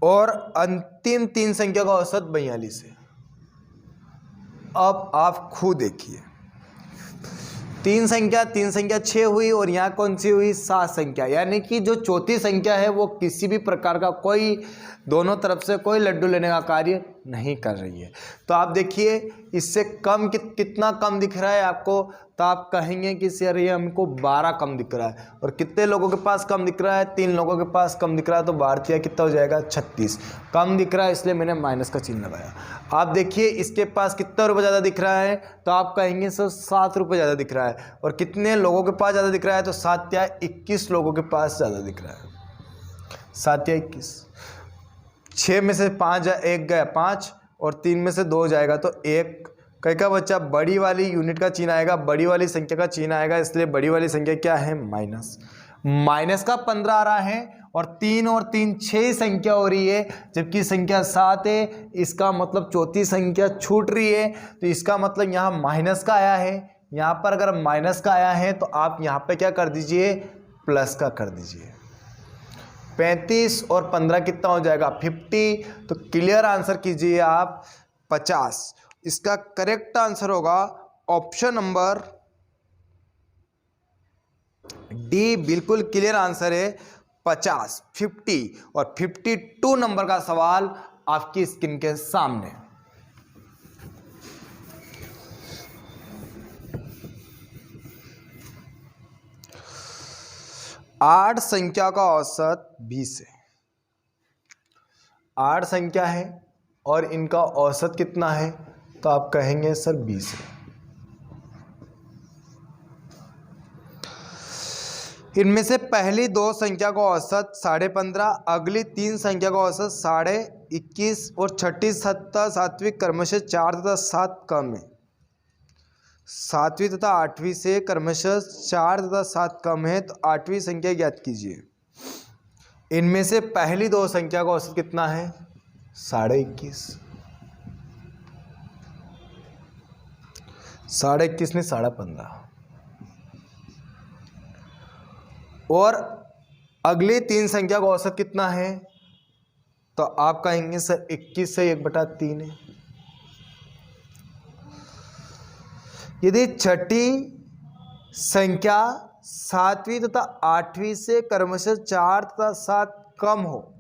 और अंतिम 3 संख्या का औसत 42 है। अब आप खुद देखिए, 3 संख्या 6 हुई और यहाँ कौन सी हुई? 7 संख्या। यानी कि जो चौथी संख्या है वो किसी भी प्रकार का कोई दोनों तरफ से कोई लड्डू लेने का कार्य नहीं कर रही है। तो आप देखिए इससे कम कितना कम दिख रहा है आपको, तो आप कहेंगे कि सर ये हमको 12 कम दिख रहा है। और कितने लोगों के पास कम दिख रहा है? 3 लोगों के पास कम दिख रहा है, तो 12 कितना हो जाएगा? 36 कम दिख रहा है, इसलिए मैंने माइनस का चिन्ह लगाया। आप देखिए इसके पास कितना रुपये ज़्यादा दिख रहा है, तो आप कहेंगे सर 7 रुपये ज़्यादा दिख रहा है। और कितने लोगों के पास ज़्यादा दिख रहा है? तो 7 या 21 लोगों के पास ज़्यादा दिख रहा है। 7 या 21, 6 में से 5 या 1 गया 5 और 3 में से 2 जाएगा तो 1 कई का बच्चा बड़ी वाली यूनिट का चिन्ह आएगा, बड़ी वाली संख्या का चिन्ह आएगा, इसलिए बड़ी वाली संख्या क्या है? माइनस का 15 आ रहा है। और 3 और 3 6 संख्या हो रही है, जबकि संख्या 7 है। इसका मतलब चौथी संख्या छूट रही है, तो इसका मतलब यहाँ माइनस का आया है। यहाँ पर अगर माइनस का आया है तो आप यहाँ पे क्या कर दीजिए? प्लस का कर दीजिए। 35 और 15 कितना हो जाएगा? 50। तो क्लियर आंसर कीजिए आप 50। इसका करेक्ट आंसर होगा ऑप्शन नंबर डी। बिल्कुल क्लियर आंसर है 50, 50 और 52 नंबर का सवाल आपकी स्क्रीन के सामने। आठ संख्या का औसत 20 है। 8 संख्या है और इनका औसत कितना है? तो आप कहेंगे सर 20 है। इनमें से पहली 2 संख्या का औसत 15.5, अगली 3 संख्या का औसत 21.5 और छठी 7वीं क्रमशः 4 तथा 7 कम है। 7वीं तथा 8वीं से क्रमशः 4 तथा 7 कम है, तो 8वीं संख्या ज्ञात कीजिए। इनमें से पहली दो संख्या का औसत कितना है 21.5। 21.5 ने 15.5। और अगली तीन संख्या का औसत कितना है, तो आप कहेंगे सर 21 से 1/3 है। यदि छठी संख्या सातवीं तथा आठवीं से क्रमशः 4 तथा 7 कम हो,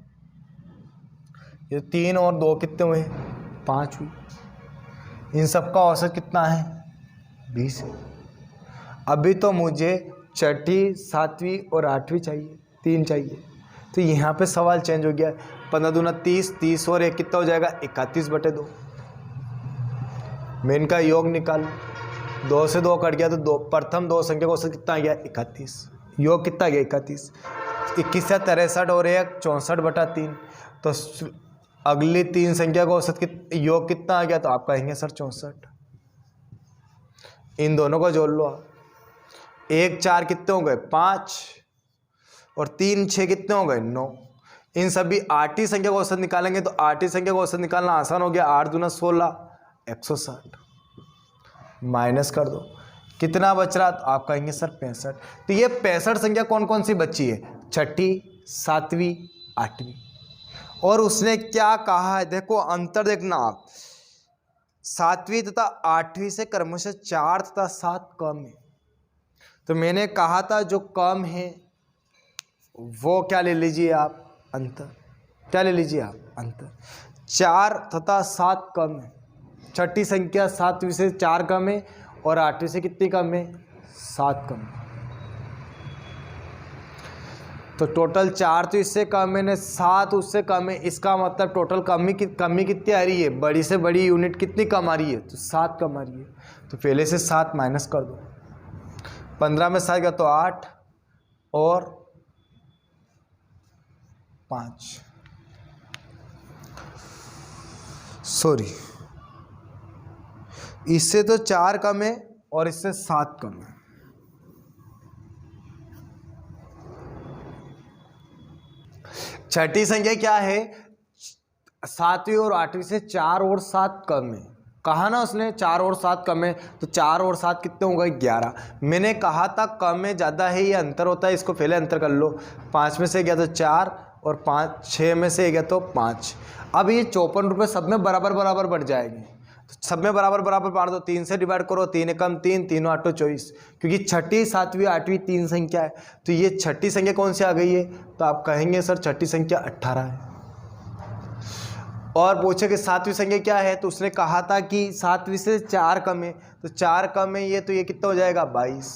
ये 3 और 2 कितने हुए 5 हुई, इन सब का औसत कितना है 20 है। अभी तो मुझे छठी सातवीं और आठवीं चाहिए, 3 चाहिए, तो यहाँ पे सवाल चेंज हो गया। 15 दूना 30, 30 और 1 कितना हो जाएगा 31/2। मैं इनका योग निकाल, 2 से 2 कट गया तो प्रथम दो संख्या का औसत कितना आ गया 31। योग कितना आ गया 31। 21 से 63 और 1 64/3। तो अगली तीन संख्या का औसत योग कितना आ गया, तो आप कहेंगे सर 64। इन दोनों को जोड़ लो आप। 1 4 कितने हो गए 5 और 3 6 कितने हो गए 9। इन सभी आठी संख्या का औसत निकालेंगे तो आठी संख्या का औसत निकालना आसान हो गया। 8 दूना 16 160। माइनस कर दो, कितना बच रहा, तो आप कहेंगे सर 65। तो ये 65 संख्या कौन कौन सी बची है, छठी सातवीं आठवीं। और उसने क्या कहा है, देखो अंतर देखना आप, सातवीं तथा आठवीं से क्रमशः 4 तथा 7 कम है। तो मैंने कहा था जो कम है वो क्या ले लीजिए आप, अंतर। क्या ले लीजिए आप, अंतर। 4 तथा 7 कम है। छठी संख्या सातवीं से 4 कम है और आठवीं से कितनी कम है 7 कम है। तो टोटल 4 तो इससे कम है, 7 उससे कम है। इसका मतलब टोटल कमी कितनी आ रही है, बड़ी से बड़ी यूनिट कितनी कम आ रही है, तो 7 कम आ रही है। तो पहले से 7 माइनस कर दो। 15 में 7 गया तो 8 और 5, सॉरी इससे तो 4 कम है और इससे 7 कम है। छठी संख्या क्या है, सातवीं और आठवीं से 4 और 7 कम है। कहा ना उसने 4 और 7 कम है, तो 4 और 7 कितने हो गए 11। मैंने कहा था कम में ज़्यादा है, ये अंतर होता है, इसको पहले अंतर कर लो। 5 में से गया तो 4 और 5 6 में से गया तो 5। अब ये 54 रुपये सब में बराबर बराबर बढ़ जाएंगे, तो सब में बराबर बराबर बांट दो। 3 से डिवाइड करो, 3 एकम 3, 3 8 24, क्योंकि छठी सातवीं आठवीं 3 संख्या है। तो ये छठी संख्या कौन सी आ गई है, तो आप कहेंगे सर छठी संख्या 18 है। और पूछे कि सातवीं संख्या क्या है, तो उसने कहा था कि सातवीं से 4 कम है, तो 4 कम है ये, तो ये कितना हो जाएगा 22।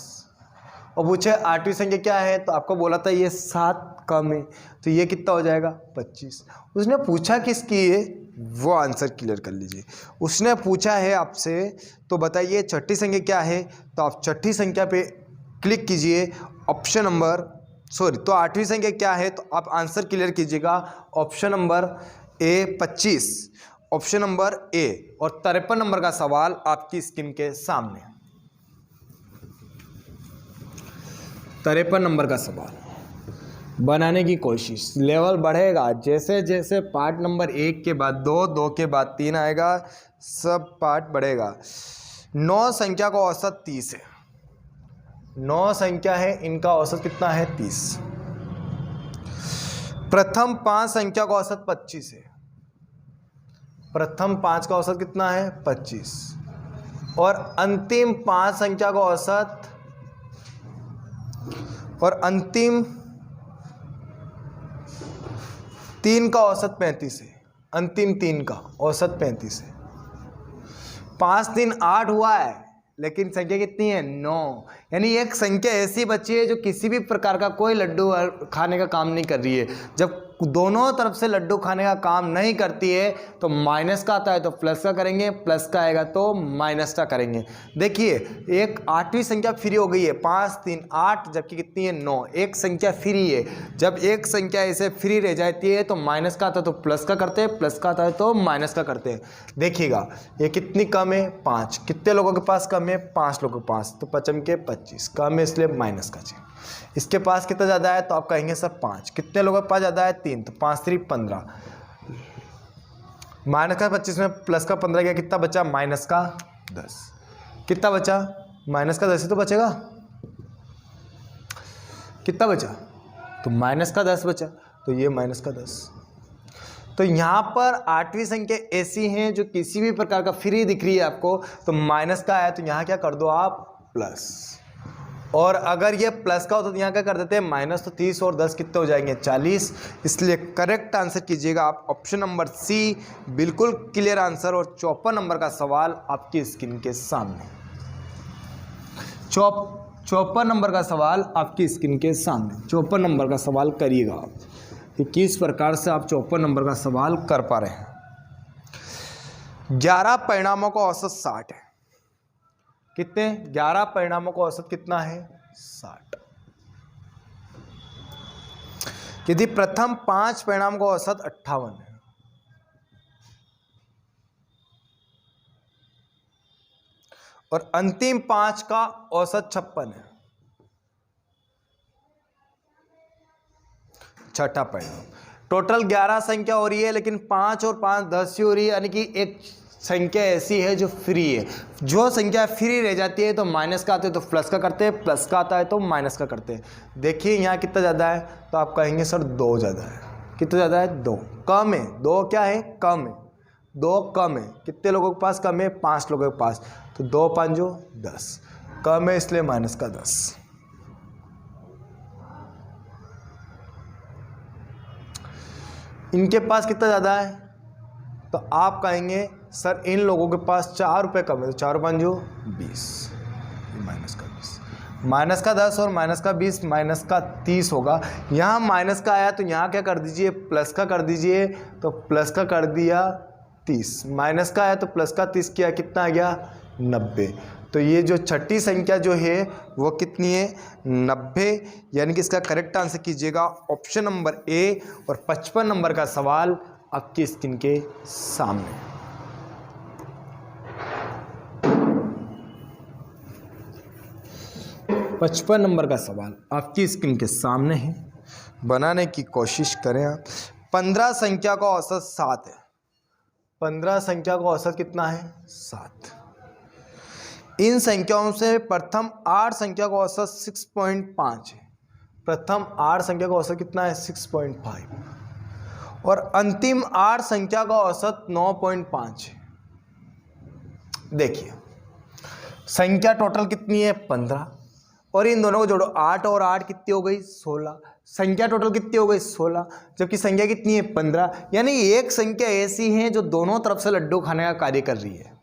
और पूछे आठवीं संख्या क्या है, तो आपको बोला था ये 7 कम है, तो ये कितना हो जाएगा 25। उसने पूछा किसकी है, वो आंसर क्लियर कर लीजिए। उसने पूछा है आपसे, तो बताइए छठी संख्या क्या है, तो आप छठी संख्या पे क्लिक कीजिए, ऑप्शन नंबर तो आठवीं संख्या क्या है, तो आप आंसर क्लियर कीजिएगा। Option number A 25, option number A. और 53 नंबर का सवाल आपकी स्क्रीन के सामने। 53 नंबर का सवाल बनाने की कोशिश। लेवल बढ़ेगा जैसे जैसे पार्ट नंबर 1 के बाद 2, 2 के बाद 3 आएगा, सब पार्ट बढ़ेगा। 9 संख्या का औसत 30 है। 9 संख्या है, इनका औसत कितना है 30। प्रथम 5 संख्या का औसत 25 है। प्रथम 5 का औसत कितना है 25। और अंतिम 5 संख्या का औसत, और अंतिम 3 का औसत 35 है। अंतिम 3 का औसत 35 है। 5 3 8 हुआ है, लेकिन संख्या कितनी है 9। यानी एक संख्या ऐसी बची है जो किसी भी प्रकार का कोई लड्डू खाने का काम नहीं कर रही है। जब दोनों तरफ से लड्डू खाने का काम नहीं करती है तो माइनस का आता है तो प्लस का करेंगे, प्लस का आएगा तो माइनस का करेंगे। देखिए एक 8वीं संख्या फ्री हो गई है, 5 3 8, जबकि कितनी है 9, एक संख्या फ्री है। जब एक संख्या ऐसे फ्री रह जाती है तो माइनस का आता है तो प्लस का करते हैं, प्लस का आता है तो माइनस का करते हैं। देखिएगा ये कितनी कम है 5, कितने लोगों के पास कम है 5 लोगों के पास, तो 5 के 25 कम है इसलिए माइनस का चाहिए। इसके पास कितना ज़्यादा है तो आप कहेंगे सर 5, कितने लोगों के पास ज़्यादा है 3, तो 5 3 15, माइनस का 25 में प्लस का 15 गया, कितना बचा माइनस का 10, कितना बचा माइनस का 10 ही तो बचेगा, कितना बचा तो माइनस का 10 बचा, तो ये माइनस का 10। तो यहाँ पर 8वीं संख्या ऐसी हैं जो किसी भी प्रकार का फ्री दिख रही है आपको, तो माइनस का है तो यहाँ क्या कर दो आप प्लस, और अगर ये प्लस का होता तो यहाँ क्या कर देते हैं माइनस, तो 30 और 10 कितने हो जाएंगे 40। इसलिए करेक्ट आंसर कीजिएगा आप ऑप्शन नंबर सी, बिल्कुल क्लियर आंसर। और 54 नंबर का सवाल आपकी स्क्रीन के सामने, 54 नंबर का सवाल आपकी स्क्रीन के सामने, 54 नंबर का सवाल करिएगा आप कि किस प्रकार से आप 54 नंबर का सवाल कर पा रहे हैं। 11 परिणामों का औसत 60 है, कितने 11 परिणामों का औसत कितना है 60। यदि प्रथम 5 परिणाम का औसत 58 है, और अंतिम 5 का औसत 56 है, छठा परिणाम, टोटल 11 संख्या हो रही है लेकिन 5 और 5 10 ही हो रही है, यानी कि एक संख्या ऐसी है जो फ्री है। जो संख्या फ्री रह जाती है तो माइनस का आते हैं तो प्लस का करते हैं, प्लस का आता है तो माइनस का करते हैं। देखिए यहाँ कितना ज़्यादा है तो आप कहेंगे सर 2 ज़्यादा है, कितना ज़्यादा है 2, कम है 2, क्या है कम है 2, कम है, कितने लोगों के पास कम है 5 लोगों के पास, तो 2 5 10, कम है इसलिए माइनस का 10। इनके पास कितना ज़्यादा है तो आप कहेंगे सर इन लोगों के पास 4 रुपये कम है, तो 4 5 20, माइनस का 20, माइनस का 10 और माइनस का 20, माइनस का 30 होगा। यहाँ माइनस का आया तो यहाँ क्या कर दीजिए प्लस का कर दीजिए, तो प्लस का कर दिया 30, माइनस का आया तो प्लस का 30 किया, कितना आ गया 90। तो ये जो छठी संख्या जो है वो कितनी है 90, यानी कि इसका करेक्ट आंसर कीजिएगा ऑप्शन नंबर ए। और 55 नंबर का सवाल आपकी स्क्रीन के सामने, 55 नंबर का सवाल आपकी स्क्रीन के सामने है, बनाने की कोशिश करें आप। 15 संख्या का औसत 7 है, 15 संख्या का औसत कितना है 7। इन संख्याओं से प्रथम 8 संख्या का औसत 6.5 है, प्रथम 8 संख्या का औसत कितना है 6.5, और अंतिम 8 संख्या का औसत 9.5 है। देखिए संख्या टोटल कितनी है 15, और इन दोनों को जोड़ो 8 और 8 कितनी हो गई 16, संख्या टोटल कितनी हो गई 16, जबकि संख्या कितनी है 15। यानी एक संख्या ऐसी है जो दोनों तरफ से लड्डू खाने का कार्य कर रही है,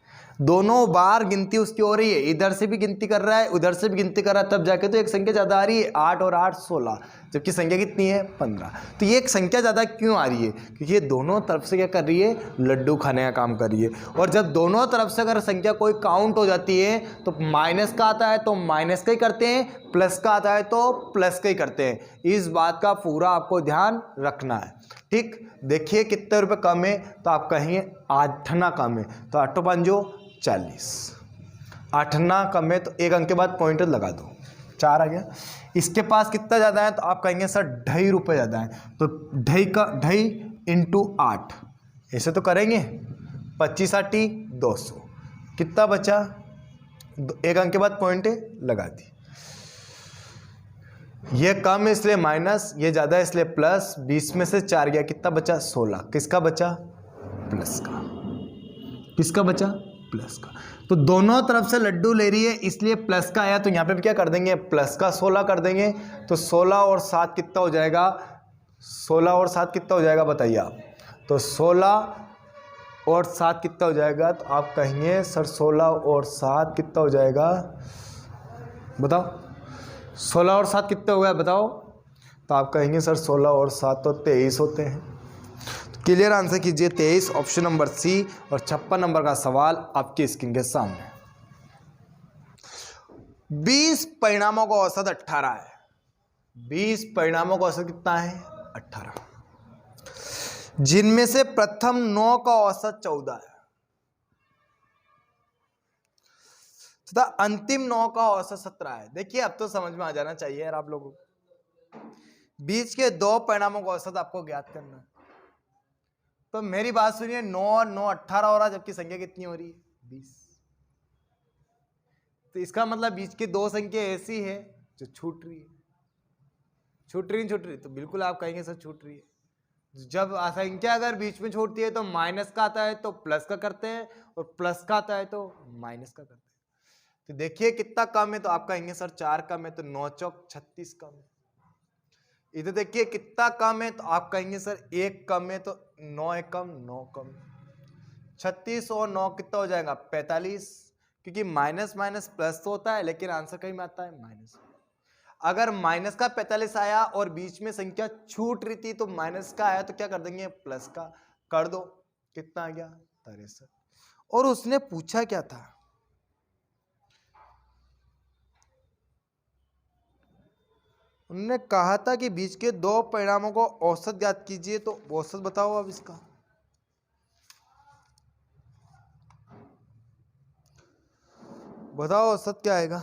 दोनों बार गिनती उसकी हो रही है, इधर से भी गिनती कर रहा है उधर से भी गिनती कर रहा है, तब जाके तो एक संख्या ज़्यादा आ रही है, 8 और 8 16, जबकि संख्या कितनी है 15। तो ये एक संख्या ज़्यादा क्यों आ रही है, क्योंकि ये दोनों तरफ से क्या कर रही है लड्डू खाने का काम कर रही है। और जब दोनों तरफ से अगर संख्या कोई काउंट हो जाती है तो माइनस का आता है तो माइनस का ही करते हैं, प्लस का आता है तो प्लस का ही करते हैं। इस बात का पूरा आपको ध्यान रखना है, ठीक। देखिए कितने रुपये कम है तो आप कहेंगे 8 कम है, तो 8 5 40, 8 कम है तो एक अंक के बाद पॉइंट लगा दो, 4 आ गया। इसके पास कितना ज़्यादा है तो आप कहेंगे सर 2.5 रुपये ज़्यादा है, तो 2.5 का 2.5 इंटू 8 ऐसे तो करेंगे, 25 8 200, कितना बचा, एक अंक के बाद पॉइंट लगा दी। ये कम है इसलिए माइनस, ये ज़्यादा है इसलिए प्लस, 20 में से 4 गया, कितना बचा 16, किसका बचा प्लस का, किसका बचा प्लस का। तो दोनों तरफ से लड्डू ले रही है इसलिए प्लस का आया, तो यहाँ पे भी क्या कर देंगे प्लस का 16 कर देंगे, तो 16 और 7 कितना हो जाएगा, 16 और 7 कितना हो जाएगा बताइए आप, तो 16 और 7 कितना हो जाएगा, तो आप कहेंगे सर 16 और 7 कितना हो जाएगा बताओ, 16 और 7 कितना हो गया बताओ, तो तो आप कहेंगे सर 16 और 7 तो 23 होते हैं। तो क्लियर आंसर कीजिए 23, ऑप्शन नंबर सी। और 56 नंबर का सवाल आपकी स्क्रीन के सामने। 20 परिणामों का औसत 18 है। 20 परिणामों का औसत कितना है? 18, जिनमें से प्रथम 9 का औसत 14 है तथा अंतिम 9 का औसत 17 है। देखिए अब तो समझ में आ जाना चाहिए यार आप लोगों को। बीच के 2 परिणामों का औसत आपको ज्ञात करना है। तो मेरी बात सुनिए, 9 और 9 18 हो रहा है, जबकि संख्या कितनी हो रही है? 20। तो इसका मतलब बीच की 2 संख्या ऐसी है जो छूट रही है। छूट रही तो बिल्कुल आप कहेंगे सर छूट रही है। जब संख्या अगर बीच में छूटती है तो माइनस का आता है तो प्लस का करते हैं, और प्लस का आता है तो माइनस का करते हैं। तो देखिए कितना कम है, तो आप कहेंगे सर 4 कम है, तो 9 चौक 36 कम है। इधर देखिए कितना कम है, तो आप कहेंगे सर 1 कम है, तो 9 एक कम 9 कम। 36 और 9 कितना हो जाएगा? 45, क्योंकि माइनस माइनस प्लस तो होता है, लेकिन आंसर कहीं में आता है माइनस। अगर माइनस का 45 आया और बीच में संख्या छूट रही थी तो माइनस का आया, तो क्या कर देंगे? प्लस का कर दो। कितना आ गया? 63। और उसने पूछा क्या था? उन्होंने कहा था कि बीच के 2 परिणामों को औसत ज्ञात कीजिए। तो औसत बताओ अब इसका। बताओ औसत क्या आएगा?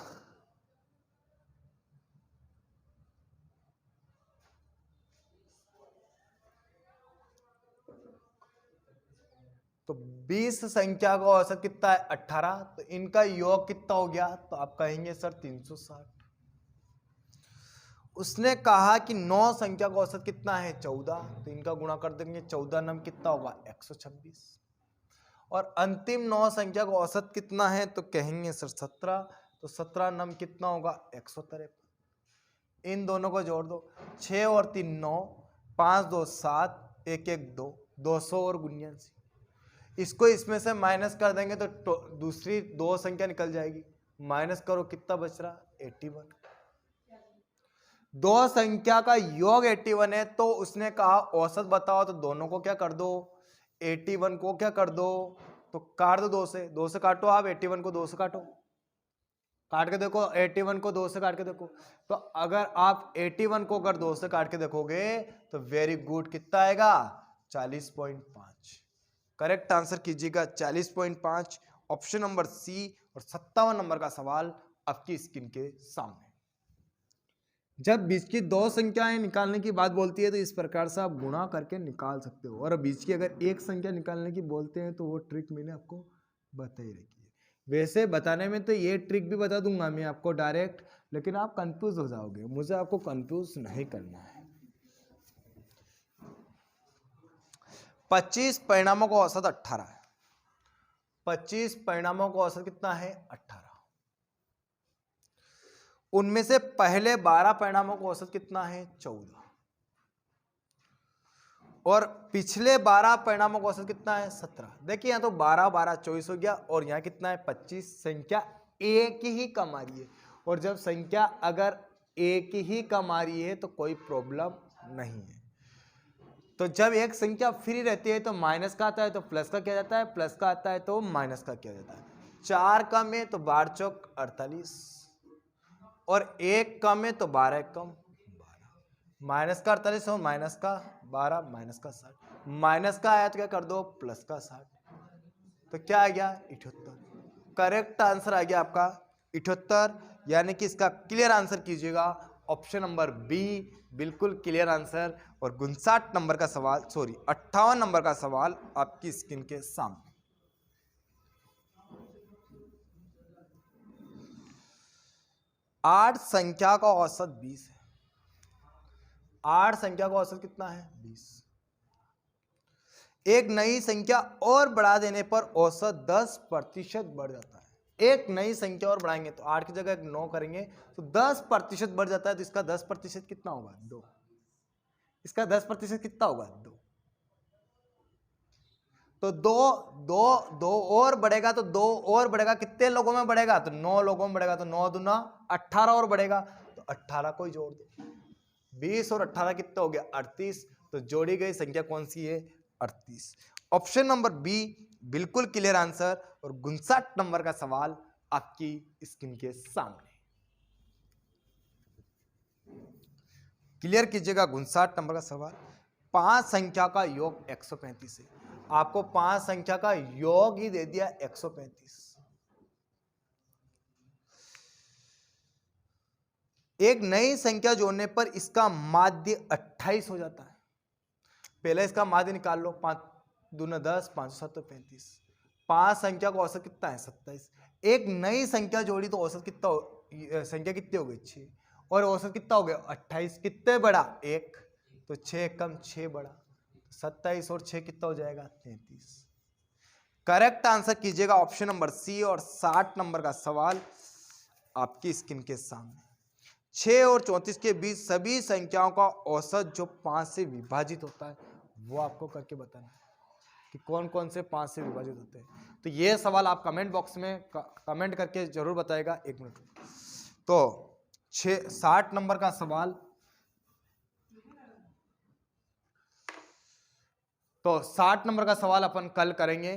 तो 20 संख्या का औसत कितना है? 18। तो इनका योग कितना हो गया? तो आप कहेंगे सर 360। उसने कहा कि 9 संख्या का औसत कितना है? 14। तो इनका गुणा कर देंगे, 14 नम कितना होगा? 126। और अंतिम 9 संख्या का औसत कितना है? तो कहेंगे सर 17। तो 17 नम कितना होगा? 153। इन दोनों को जोड़ दो, 6 और 3 9, 5 2 7, 1 1 2, 200 और 79। इसको इसमें से माइनस कर देंगे तो दूसरी 2 संख्या निकल जाएगी। माइनस करो, कितना बच रहा? 81। 2 संख्या का योग 81 है, तो उसने कहा औसत बताओ। तो दोनों को क्या कर दो? 81 को क्या कर दो? तो काट दो 2 से काटो आप 81 को 2 से काटो, काट के देखो 81 को 2 से काट के देखो। तो अगर आप 81 को अगर 2 से काट के देखोगे तो वेरी गुड, कितना आएगा? 40.5। करेक्ट आंसर कीजिएगा 40.5, ऑप्शन नंबर सी। और 57 नंबर का सवाल आपकी स्क्रीन के सामने। जब बीच की 2 संख्याएं निकालने की बात बोलती है तो इस प्रकार से आप गुणा करके निकाल सकते हो, और बीच की अगर एक संख्या निकालने की बोलते हैं तो वो ट्रिक मैंने आपको बताई रखी है। वैसे बताने में तो ये ट्रिक भी बता दूंगा मैं आपको डायरेक्ट, लेकिन आप कंफ्यूज हो जाओगे। मुझे आपको कंफ्यूज नहीं करना है। 25 परिणामों का औसत 18 है। 25 परिणामों का औसत कितना है? 18। उनमें से पहले 12 परिणामों का औसत कितना है? 14। और पिछले 12 परिणामों का औसत कितना है? 17। देखिए यहाँ तो 12 12 24 हो गया, और यहाँ कितना है? 25। संख्या एक ही कम आ रही है, और जब संख्या अगर एक ही कम आ रही है तो कोई प्रॉब्लम नहीं है। तो जब एक संख्या फ्री रहती है तो माइनस का आता है तो प्लस का किया जाता है, प्लस का आता है तो माइनस का किया जाता है। 4 कम है तो 12 चौक 48, और 1 कम है तो 12 एक कम 12। माइनस का 48 और माइनस का 12, माइनस का 60। माइनस का आया तो क्या कर दो? प्लस का 60। तो क्या आ गया? 78। करेक्ट आंसर आ गया आपका 78, यानी कि इसका क्लियर आंसर कीजिएगा ऑप्शन नंबर बी, बिल्कुल क्लियर आंसर। और 59 नंबर का सवाल, सॉरी 58 नंबर का सवाल आपकी स्क्रीन के सामने। 8 संख्या का औसत 20 है। 8 संख्या का औसत कितना है? 20। एक नई संख्या और बढ़ा देने पर औसत 10% बढ़ जाता है। एक नई संख्या और बढ़ाएंगे तो 8 की जगह एक 9 करेंगे तो 10% बढ़ जाता है। तो इसका 10% कितना होगा? 2। इसका 10% कितना होगा? 2। तो 2 और बढ़ेगा, तो 2 और बढ़ेगा, कितने लोगों में बढ़ेगा? तो 9 लोगों में बढ़ेगा। तो 9 दूना 18 और बढ़ेगा, तो 18 को ही जोड़ दो। 20 और 18 कितना हो गया 38, तो जोड़ी गई संख्या कौन सी है 38। ऑप्शन नंबर बी बिल्कुल क्लियर आंसर। और 59 नंबर का सवाल आपकी स्क्रीन के सामने। क्लियर कीजिएगा 59 नंबर का सवाल। 5 संख्या का योग 135 है। आपको 5 संख्या का योग ही दे दिया 135। एक नई संख्या जोड़ने पर इसका माध्य 28 हो जाता है। पहले इसका माध्य निकाल लो, 5 दूना 10, 5 7 35। 5 संख्या का औसत कितना है 27। एक नई संख्या जोड़ी तो औसत कितना संख्या कितनी हो गई 6, और औसत कितना हो गया 28। कितने बड़ा 1, तो 6 कम 6 बड़ा, 27 और 6 कितना हो जाएगा 33। करेक्ट आंसर कीजिएगा ऑप्शन नंबर सी। और 60 नंबर का सवाल आपकी स्क्रीन के सामने। 6 और 34 के बीच सभी संख्याओं का औसत जो 5 से विभाजित होता है वो आपको करके बताना है कि कौन कौन से 5 से विभाजित होते हैं। तो ये सवाल आप कमेंट बॉक्स में कमेंट करके जरूर बताएगा। 1 मिनट। तो 60 नंबर का सवाल, तो 60 नंबर का सवाल अपन कल करेंगे।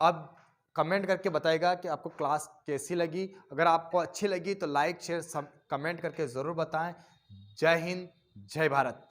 अब कमेंट करके बताएगा कि आपको क्लास कैसी लगी। अगर आपको अच्छी लगी तो लाइक शेयर कमेंट करके ज़रूर बताएं। जय हिंद, जय भारत।